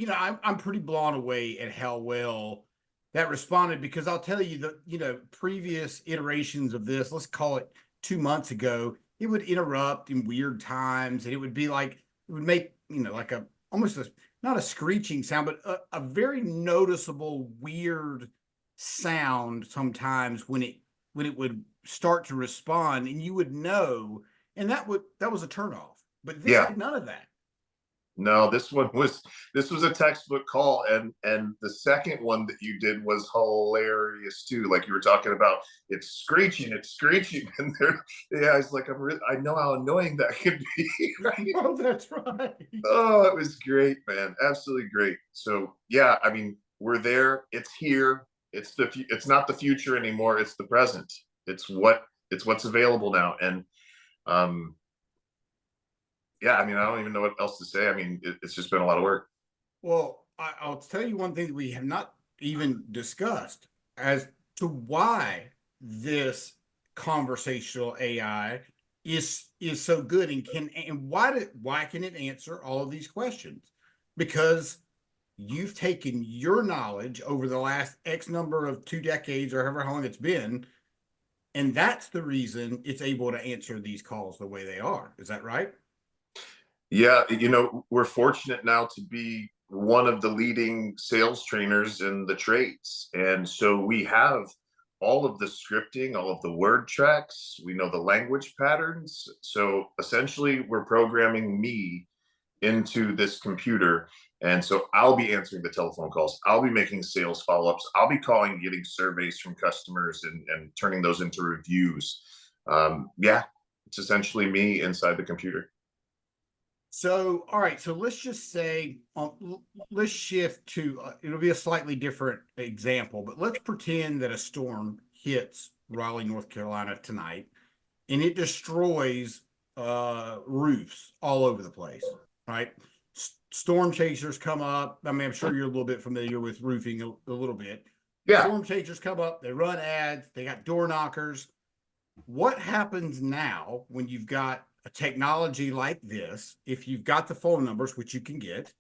I'm pretty blown away at how well that responded because I'll tell you that previous iterations of this, let's call it 2 months ago, it would interrupt in weird times, and it would be like it would make like a almost not a screeching sound, but a very noticeable weird sound sometimes when it would start to respond, and you would know, and that was a turnoff. But this Yeah. had none of that. No, this was a textbook call, and the second one that you did was hilarious too. Like you were talking about, it's screeching, and yeah, it's like I know how annoying that could be. Right? Oh, that's right. Oh, it was great, man, absolutely great. So yeah, I mean, we're there. It's here. It's not the future anymore. It's the present. It's what's available now, and um, yeah, I mean, I don't even know what else to say. I mean, it's just been a lot of work. Well, I'll tell you one thing that we have not even discussed as to why this conversational AI is so good and why can it answer all of these questions? Because you've taken your knowledge over the last X number of 2 decades or however long it's been, and that's the reason it's able to answer these calls the way they are. Is that right? Yeah, we're fortunate now to be one of the leading sales trainers in the trades. And so we have all of the scripting, all of the word tracks, we know the language patterns. So essentially, we're programming me into this computer. And so I'll be answering the telephone calls. I'll be making sales follow-ups. I'll be calling, getting surveys from customers and turning those into reviews. Yeah, it's essentially me inside the computer. So, all right. So let's just say, let's shift to, it'll be a slightly different example, but let's pretend that a storm hits Raleigh, North Carolina tonight, and it destroys roofs all over the place, right? Storm chasers come up. I mean, I'm sure you're a little bit familiar with roofing a little bit. Yeah. Storm chasers come up, they run ads, they got door knockers. What happens now when you've got a technology like this, if you've got the phone numbers, which you can get,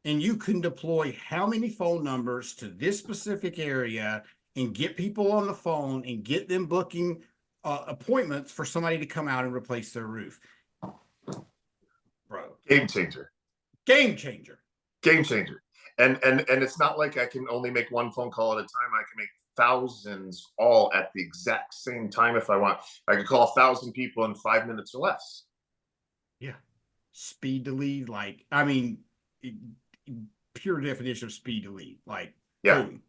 and you can deploy how many phone numbers to this specific area and get people on the phone and get them booking appointments for somebody to come out and replace their roof? Bro, Game changer. game changer. Game changer. And it's not like I can only make one phone call at a time. I can make thousands all at the exact same time if I want. I could call 1,000 people in 5 minutes or less. Yeah. Speed to lead, like, I mean, pure definition of speed to lead, like, Yeah. boom.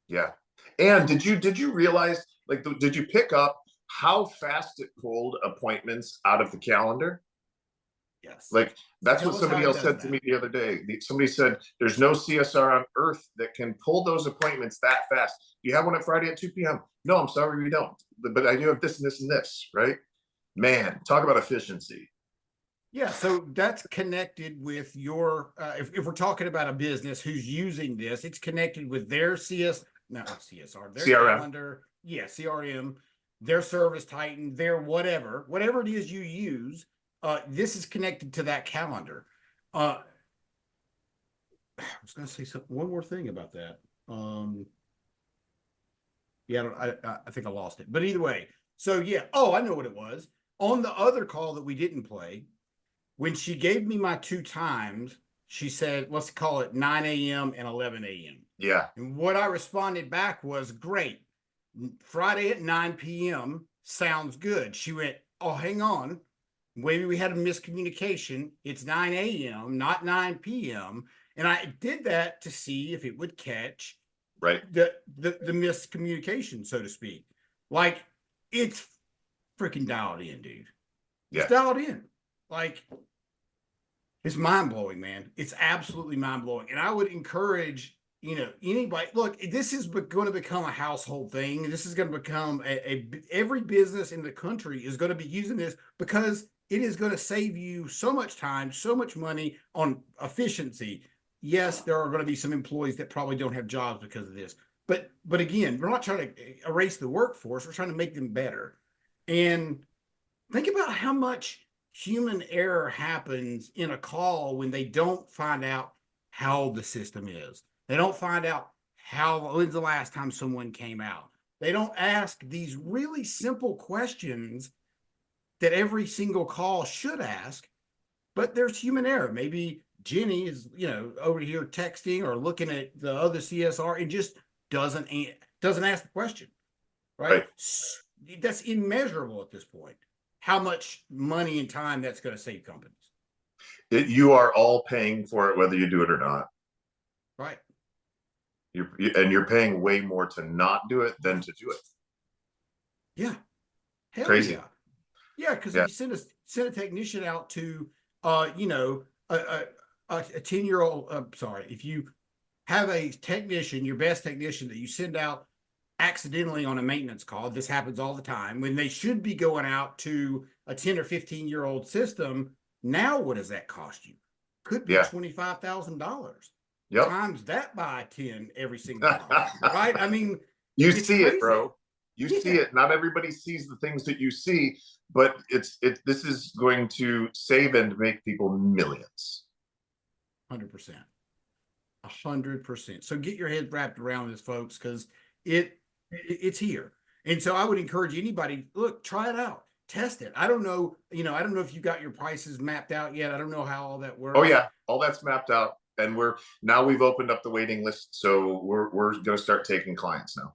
Yeah. And did you realize, like, did you pick up how fast it pulled appointments out of the calendar? Yes. Like, that's Tell what us somebody how it else does said to that. me the other day. Somebody said, there's no CSR on earth that can pull those appointments that fast. Do you have one at Friday at 2 p.m.? No, I'm sorry, we don't. But I do have this and this and this, right? Man, talk about efficiency. Yeah, so that's connected with your, if we're talking about a business who's using this, it's connected with their CSR, their CRM. calendar, yeah, CRM, their Service Titan, their whatever it is you use, this is connected to that calendar. I was going to say one more thing about that. Yeah, I think I lost it, but either way. So yeah, I know what it was. On the other call that we didn't play, when she gave me my 2 times, she said, let's call it 9 a.m. and 11 a.m. Yeah. And what I responded back was, great. Friday at 9 p.m. sounds good. She went, oh, hang on. Maybe we had a miscommunication. It's 9 a.m., not 9 p.m. And I did that to see if it would catch the miscommunication, so to speak. Like, it's freaking dialed in, dude. It's dialed in. Like, it's mind-blowing, man. It's absolutely mind-blowing. And I would encourage, anybody, look, this is going to become a household thing. This is going to become every business in the country is going to be using this because it is going to save you so much time, so much money on efficiency. Yes, there are going to be some employees that probably don't have jobs because of this. But again, we're not trying to erase the workforce. We're trying to make them better. And think about how much human error happens in a call when they don't find out how the system is. They don't find out when's the last time someone came out. They don't ask these really simple questions that every single call should ask, but there's human error. Maybe Jenny is, over here texting or looking at the other CSR and just doesn't ask the question, right? That's immeasurable at this point. How much money and time that's going to save companies. You are all paying for it, whether you do it or not. Right. You're paying way more to not do it than to do it. Yeah. Hell Crazy. Yeah. Yeah, because if you send a technician out to, a 10-year-old, if you have a technician, your best technician that you send out accidentally on a maintenance call, this happens all the time, when they should be going out to a 10 or 15-year-old system, now what does that cost you? Could be $25,000. Yep. Times that by 10 every single time, right? I mean, you it's see crazy. It, bro. You see it. Not everybody sees the things that you see, but this is going to save and make people millions. 100%. 100%. So get your head wrapped around this, folks, because it's here. And so I would encourage anybody, look, try it out, test it. I don't know, I don't know if you got your prices mapped out yet. I don't know how all that works. Oh yeah, all that's mapped out, and we've opened up the waiting list, so we're going to start taking clients now.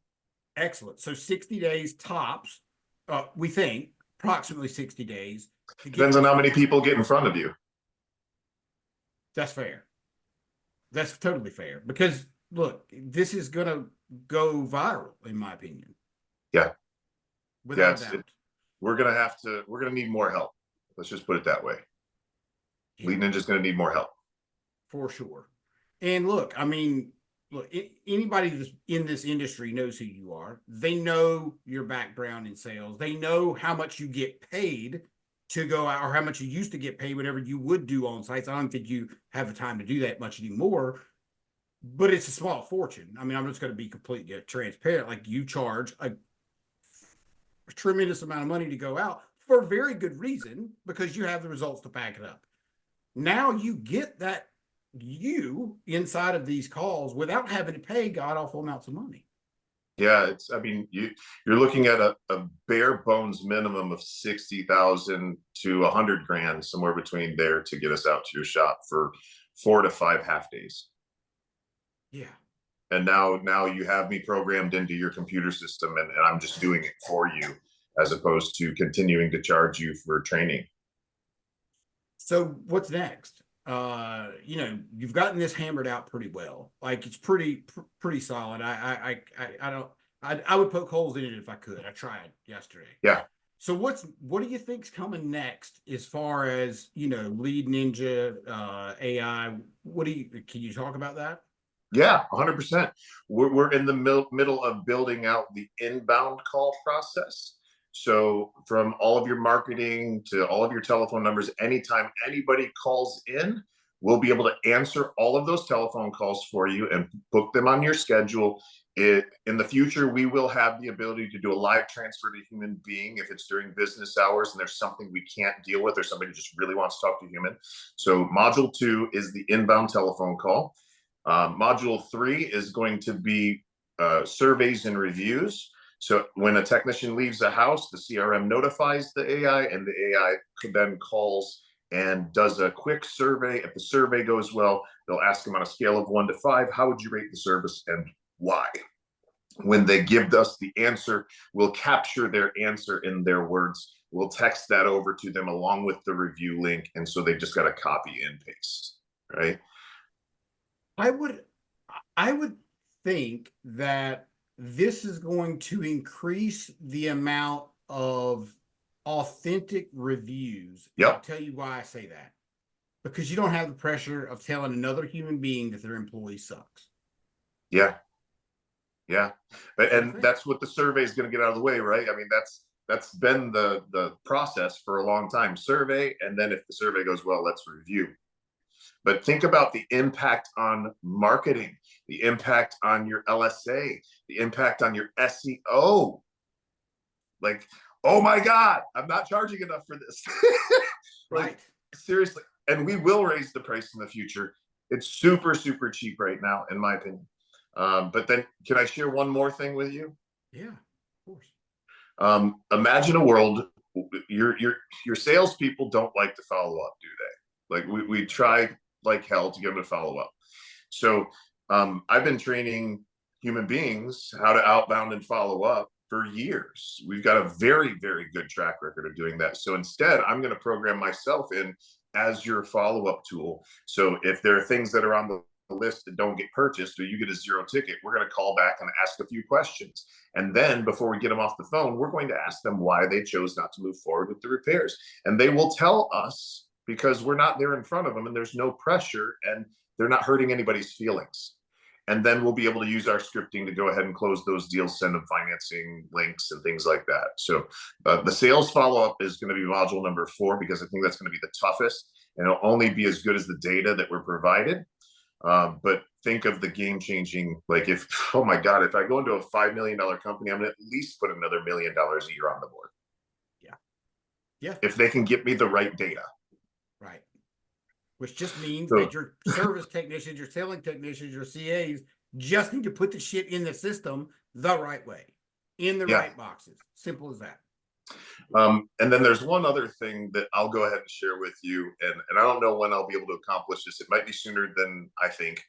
Excellent. So 60 days tops. We think approximately 60 days. Depends on how many people get in front of you. That's fair. That's totally fair, because look, this is going to go viral, in my opinion. Yeah. Without a doubt. We're going to need more help. Let's just put it that way. Yeah. Lead Ninja's going to need more help. For sure. And look, I mean, anybody that's in this industry knows who you are. They know your background in sales. They know how much you get paid to go out, or how much you used to get paid whenever you would do on sites. I don't think you have the time to do that much anymore, but it's a small fortune. I mean, I'm just going to be completely transparent. Like, you charge a tremendous amount of money to go out for a very good reason, because you have the results to back it up. Now you get that inside of these calls without having to pay god awful amounts of money. Yeah, you're looking at a bare bones minimum of 60,000 to 100 grand, somewhere between there, to get us out to your shop for 4 to 5 half days. Yeah. And now you have me programmed into your computer system, and I'm just doing it for you, as opposed to continuing to charge you for training. So what's next? You've gotten this hammered out pretty well. Like, it's pretty solid. I would poke holes in it if I could. I tried yesterday. Yeah. So what do you think's coming next as far as, Lead Ninja, AI? Can you talk about that? Yeah, 100%. We're in the middle of building out the inbound call process. So from all of your marketing to all of your telephone numbers, anytime anybody calls in, we'll be able to answer all of those telephone calls for you and book them on your schedule. In the future, we will have the ability to do a live transfer to a human being if it's during business hours and there's something we can't deal with or somebody just really wants to talk to a human. So module 2 is the inbound telephone call. Module 3 is going to be surveys and reviews. So when a technician leaves the house, the CRM notifies the AI, and the AI then calls and does a quick survey. If the survey goes well, they'll ask them on a scale of 1 to 5, how would you rate the service and why? When they give us the answer, we'll capture their answer in their words. We'll text that over to them along with the review link. And so they just got to copy and paste, right? I would think that this is going to increase the amount of authentic reviews. Yep. I'll tell you why I say that. Because you don't have the pressure of telling another human being that their employee sucks. Yeah. Yeah. And that's what the survey is going to get out of the way, right? I mean, that's been the process for a long time. Survey, and then if the survey goes well, let's review. But think about the impact on marketing, the impact on your LSA, the impact on your SEO. Like, oh my God, I'm not charging enough for this. Right. Seriously. And we will raise the price in the future. It's super, super cheap right now, in my opinion. But then can I share one more thing with you? Yeah, of course. Imagine a world, your salespeople don't like to follow up, do they? Like we try like hell to get them to follow up. So I've been training human beings how to outbound and follow up for years. We've got a very, very good track record of doing that. So instead, I'm going to program myself in as your follow-up tool. So if there are things that are on the list that don't get purchased or you get a 0 ticket, we're going to call back and ask a few questions. And then before we get them off the phone, we're going to ask them why they chose not to move forward with the repairs. And they will tell us because we're not there in front of them and there's no pressure and they're not hurting anybody's feelings. And then we'll be able to use our scripting to go ahead and close those deals, send them financing links and things like that. So the sales follow-up is going to be module number 4 because I think that's going to be the toughest and it'll only be as good as the data that we're provided. But think of the game-changing, like if, oh my God, if I go into a $5 million company, I'm going to at least put another $1 million a year on the board. Yeah. Yeah. If they can get me the right data. Right. Which just means that your service technicians, your selling technicians, your CAs just need to put the shit in the system the right way, in the right boxes. Simple as that. And then there's one other thing that I'll go ahead and share with you. And I don't know when I'll be able to accomplish this. It might be sooner than I think.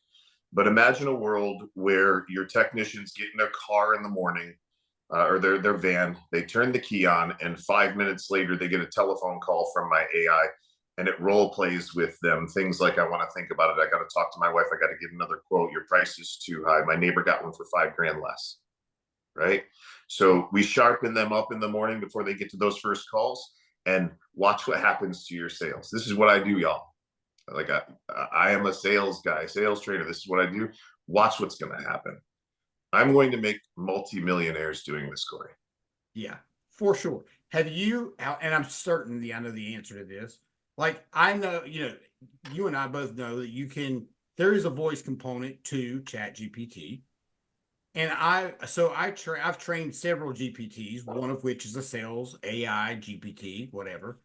But imagine a world where your technicians get in their car in the morning or their van, they turn the key on, and 5 minutes later, they get a telephone call from my AI. And it role plays with them. Things like, I want to think about it. I got to talk to my wife. I got to get another quote. Your price is too high. My neighbor got one for $5,000 less. Right. So we sharpen them up in the morning before they get to those first calls and watch what happens to your sales. This is what I do, y'all. Like I am a sales guy, sales trainer. This is what I do. Watch what's going to happen. I'm going to make multimillionaires doing this, Corey. Yeah, for sure. Have you, and I'm certain I know the answer to this. Like, I know, you and I both know that there is a voice component to ChatGPT. And I've trained several GPTs, one of which is a sales AI GPT, whatever.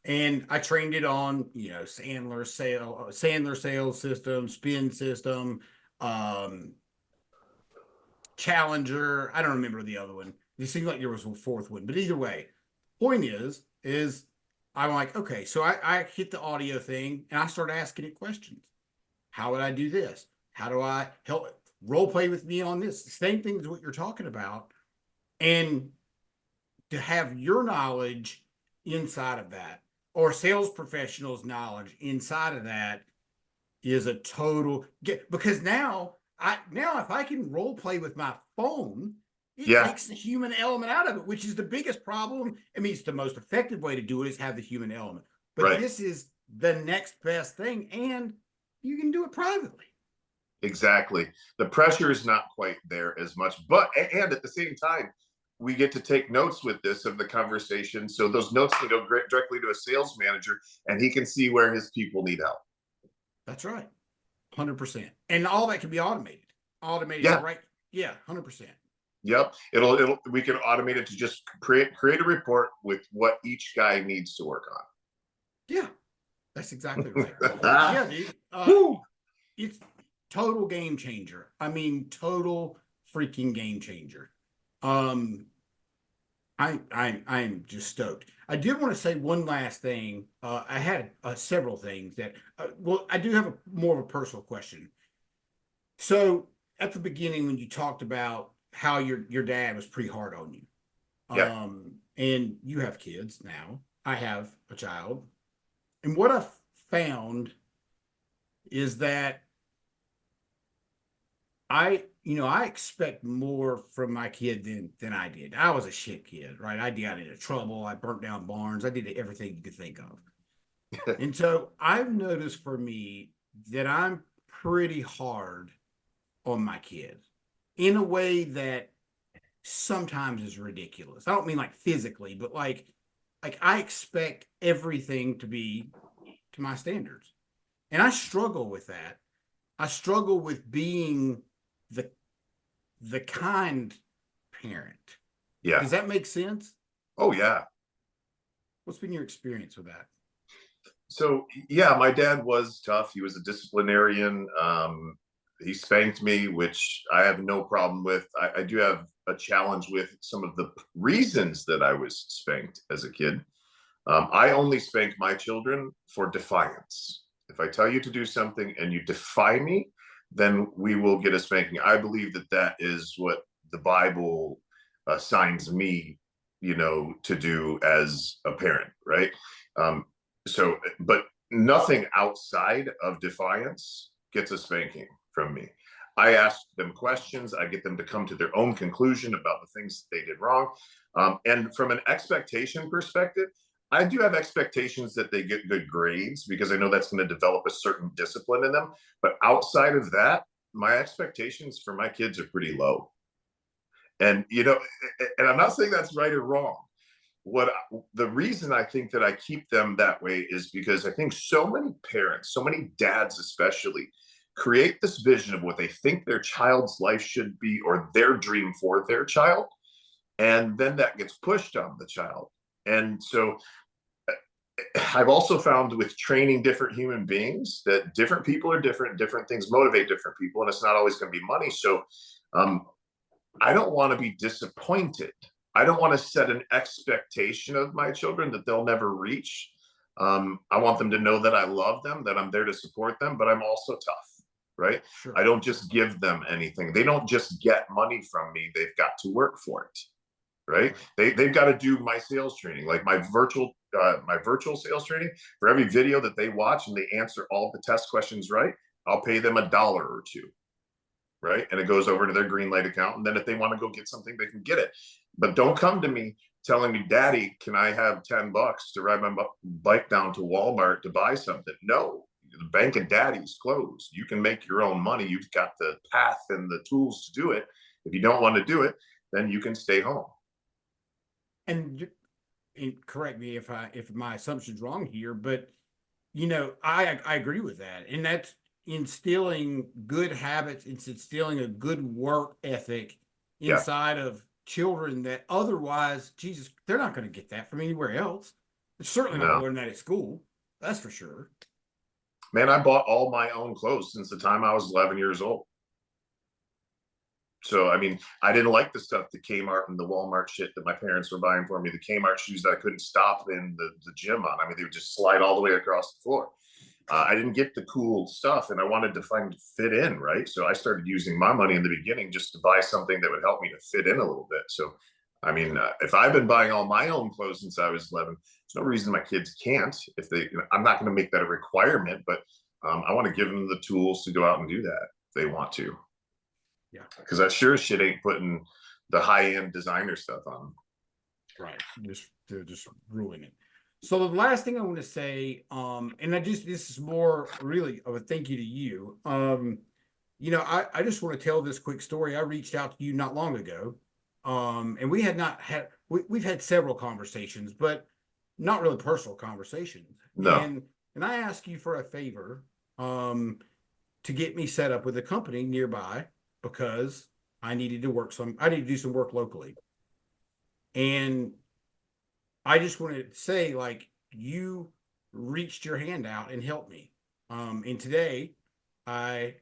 And I trained it on, Sandler sales system, spin system, Challenger. I don't remember the other one. It seemed like there was a 4th one, but either way, point is I'm like, okay, so I hit the audio thing and I start asking it questions. How would I do this? How do I help role play with me on this? Same thing as what you're talking about. And to have your knowledge inside of that, or sales professionals' knowledge inside of that, is a total because now if I can role play with my phone It Yeah. takes the human element out of it, which is the biggest problem. I mean, it's the most effective way to do it is have the human element. But Right. this is the next best thing, and you can do it privately. Exactly. The pressure is not quite there as much, but and at the same time, we get to take notes with this of the conversation. So those notes can go directly to a sales manager, and he can see where his people need help. That's right. 100%. And all that can be automated. Automated, Yeah. right? Yeah, 100%. Yep. We can automate it to just create a report with what each guy needs to work on. Yeah, that's exactly right. Ah. Yeah, dude. It's total game changer. I mean, total freaking game changer. I'm just stoked. I did want to say one last thing. I had several things that, well, I do have more of a personal question. So at the beginning, when you talked about how your dad was pretty hard on you, Yeah. and you have kids now. I have a child, and what I've found is that I expect more from my kid than I did. I was a shit kid, right? I got into trouble. I burnt down barns. I did everything you could think of. And so I've noticed for me that I'm pretty hard on my kids in a way that sometimes is ridiculous. I don't mean like physically, but like I expect everything to be to my standards. And I struggle with that. I struggle with being the kind parent. Yeah. Does that make sense? Oh, yeah. What's been your experience with that? So yeah, my dad was tough. He was a disciplinarian. He spanked me, which I have no problem with. I do have a challenge with some of the reasons that I was spanked as a kid. I only spank my children for defiance. If I tell you to do something and you defy me, then we will get a spanking. I believe that that is what the Bible assigns me, to do as a parent, right? But nothing outside of defiance gets a spanking from me. I ask them questions. I get them to come to their own conclusion about the things that they did wrong. And from an expectation perspective, I do have expectations that they get good grades because I know that's going to develop a certain discipline in them. But outside of that, my expectations for my kids are pretty low. And, and I'm not saying that's right or wrong. The reason I think that I keep them that way is because I think so many parents, so many dads especially, create this vision of what they think their child's life should be or their dream for their child. And then that gets pushed on the child. And so I've also found with training different human beings that different people are different things motivate different people, and it's not always going to be money. So I don't want to be disappointed. I don't want to set an expectation of my children that they'll never reach. I want them to know that I love them, that I'm there to support them, but I'm also tough, right? Sure. I don't just give them anything. They don't just get money from me. They've got to work for it, right? They've got to do my sales training, like my virtual sales training. For every video that they watch and they answer all the test questions right, I'll pay them $1 or $2. Right. And it goes over to their Greenlight account. And then if they want to go get something, they can get it. But don't come to me telling me, Daddy, can I have $10 to ride my bike down to Walmart to buy something? No, the bank of Daddy's closed. You can make your own money. You've got the path and the tools to do it. If you don't want to do it, then you can stay home. And correct me if my assumption's wrong here, but I agree with that. And that's instilling good habits, it's instilling a good work ethic inside of children that otherwise, Jesus, they're not going to get that from anywhere else. They're certainly not learning that at school. That's for sure. Man, I bought all my own clothes since the time I was 11 years old. So, I mean, I didn't like the stuff, the Kmart and the Walmart shit that my parents were buying for me, the Kmart shoes that I couldn't stop in the gym on. I mean, they would just slide all the way across the floor. I didn't get the cool stuff, and I wanted to fit in, right? So I started using my money in the beginning just to buy something that would help me to fit in a little bit. So, I mean, if I've been buying all my own clothes since I was 11, there's no reason my kids can't. If they, I'm not going to make that a requirement, but I want to give them the tools to go out and do that if they want to. Yeah, because that sure as shit ain't putting the high-end designer stuff on them. Right. They're just ruining it. So the last thing I want to say, and this is more really of a thank you to you. I just want to tell this quick story. I reached out to you not long ago. And we've had several conversations, but not really personal conversations. No. And I asked you for a favor, to get me set up with a company nearby because I needed to do some work locally. And I just wanted to say, like, you reached your hand out and helped me. And today I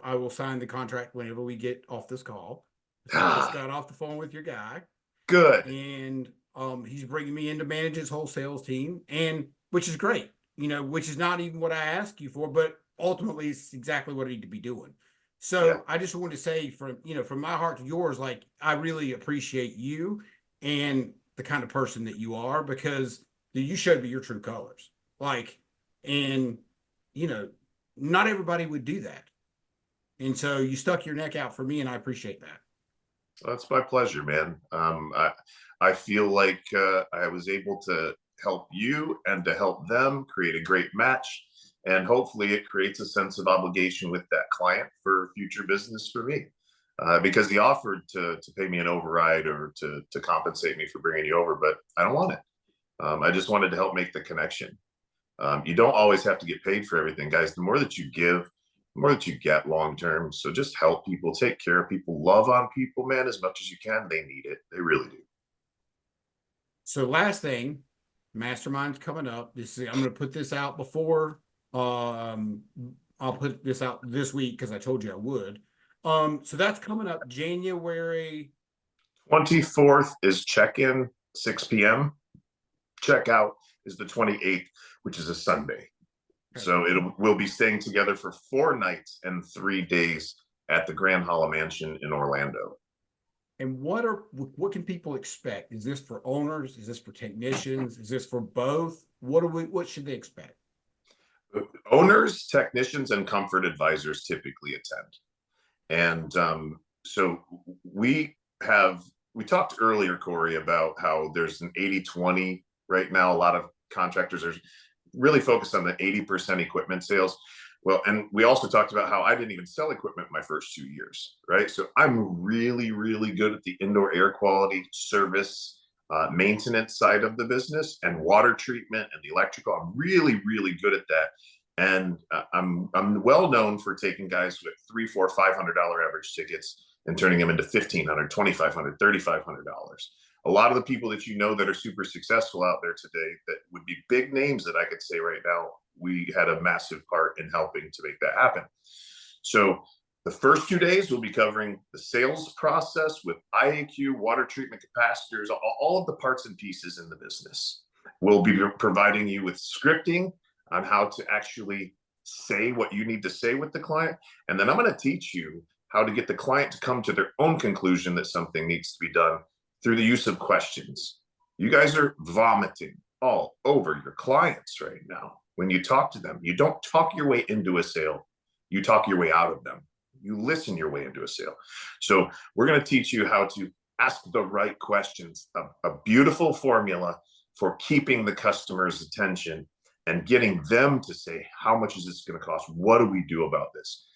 will sign the contract whenever we get off this call. So I just got off the phone with your guy. Good. And he's bringing me in to manage his whole sales team, and which is great, which is not even what I asked you for, but ultimately it's exactly what I need to be doing. So yeah. I just wanted to say from my heart to yours, like, I really appreciate you and the kind of person that you are, because you showed me your true colors. Like, and not everybody would do that. And so you stuck your neck out for me, and I appreciate that. That's my pleasure, man. I feel like I was able to help you and to help them create a great match. And hopefully it creates a sense of obligation with that client for future business for me. Because he offered to pay me an override or to compensate me for bringing you over, but I don't want it. I just wanted to help make the connection. You don't always have to get paid for everything, guys. The more that you give, the more that you get long-term. So just help people, take care of people, love on people, man, as much as you can. They need it. They really do. So last thing, Mastermind's coming up. I'm going to put this out before, I'll put this out this week because I told you I would. So that's coming up January 24th is check-in, 6 p.m. Checkout is the 28th, which is a Sunday. Okay. So we'll be staying together for 4 nights and 3 days at the Grand Halla Mansion in Orlando. And what can people expect? Is this for owners? Is this for technicians? Is this for both? What should they expect? Owners, technicians, and comfort advisors typically attend. And so we talked earlier, Corey, about how there's an 80-20 right now. A lot of contractors are really focused on the 80% equipment sales. Well, and we also talked about how I didn't even sell equipment my first 2 years, right? So I'm really, really good at the indoor air quality service, maintenance side of the business, and water treatment and the electrical. I'm really, really good at that. And I'm well known for taking guys with $300, $400, $500 average tickets and turning them into $1,500, $2,500, $3,500. A lot of the people that that are super successful out there today that would be big names that I could say right now, we had a massive part in helping to make that happen. So the first 2 days we'll be covering the sales process with IAQ, water treatment capacitors, all of the parts and pieces in the business. We'll be providing you with scripting on how to actually say what you need to say with the client. And then I'm going to teach you how to get the client to come to their own conclusion that something needs to be done through the use of questions. You guys are vomiting all over your clients right now. When you talk to them, you don't talk your way into a sale. You talk your way out of them. You listen your way into a sale. So we're going to teach you how to ask the right questions, a beautiful formula for keeping the customer's attention and getting them to say, how much is this going to cost? What do we do about this?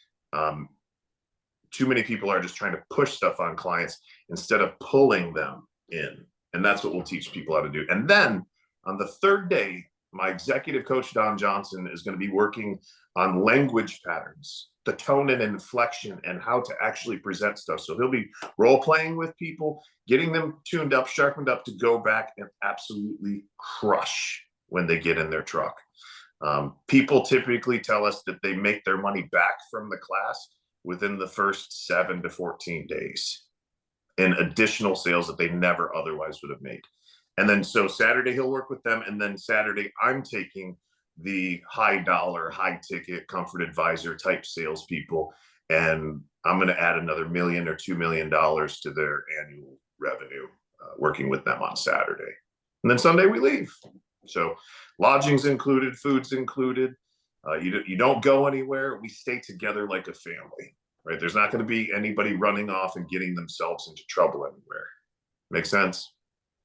Too many people are just trying to push stuff on clients instead of pulling them in. And that's what we'll teach people how to do. And then on the 3rd day, my executive coach, Don Johnson, is going to be working on language patterns, the tone and inflection, and how to actually present stuff. So he'll be role playing with people, getting them tuned up, sharpened up to go back and absolutely crush when they get in their truck. People typically tell us that they make their money back from the class within the first 7 to 14 days in additional sales that they never otherwise would have made. And then so Saturday he'll work with them. And then Saturday I'm taking the high dollar, high ticket comfort advisor type salespeople, and I'm going to add another $1 million or $2 million to their annual revenue, working with them on Saturday. And then Sunday we leave. So lodging's included, food's included. You don't go anywhere. We stay together like a family. right? There's not going to be anybody running off and getting themselves into trouble anywhere. Make sense?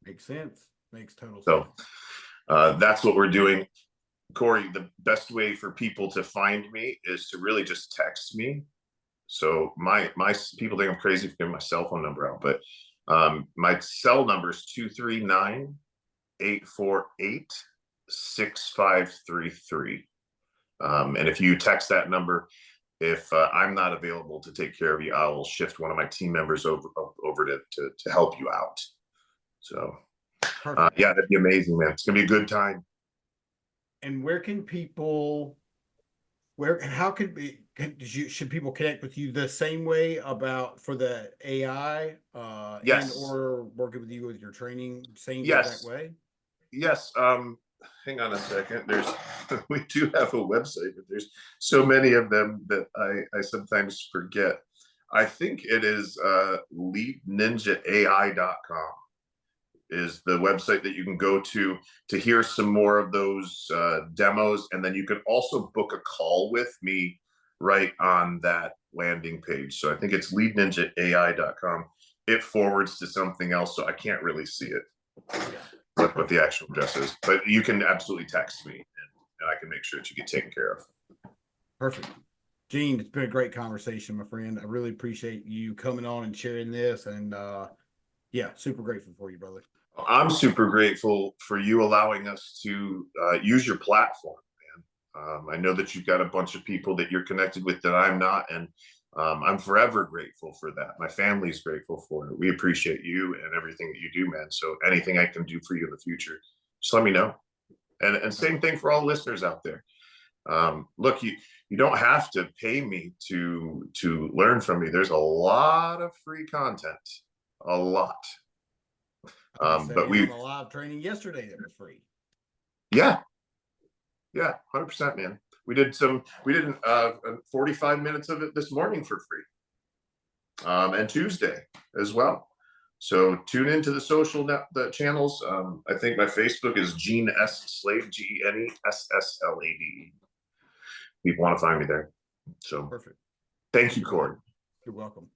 Makes sense. Makes total sense. So that's what we're doing. Corey, the best way for people to find me is to really just text me. So my people think I'm crazy for giving my cell phone number out, but my cell number is 239-848-6533. And if you text that number, if I'm not available to take care of you, I will shift one of my team members over to help you out. So yeah, that'd be amazing, man. It's gonna be a good time. And where can people, should people connect with you the same way for the AI, Yes. and or working with you with your training, same Yes. exact way? Yes. Hang on a second. We do have a website, but there's so many of them that I sometimes forget. I think it is leadninjaai.com is the website that you can go to hear some more of those demos. And then you can also book a call with me right on that landing page. So I think it's leadninjaai.com. It forwards to something else, so I can't really see it, what the actual address is. But you can absolutely text me, and I can make sure that you get taken care of. Perfect. Gene, it's been a great conversation, my friend. I really appreciate you coming on and sharing this. And yeah, super grateful for you, brother. I'm super grateful for you allowing us to use your platform, man. I know that you've got a bunch of people that you're connected with that I'm not, and I'm forever grateful for that. My family's grateful for it. We appreciate you and everything that you do, man. So anything I can do for you in the future, just let me know. And same thing for all listeners out there. Look, you don't have to pay me to learn from me. There's a lot of free content, a lot. But we on a live training yesterday that was free. Yeah, 100%, man. We did 45 minutes of it this morning for free, and Tuesday as well. So tune into the the channels. I think my Facebook is Gene S. Slade, GeneSSLade. People want to find me there. So perfect. Thank you, Corey. You're welcome.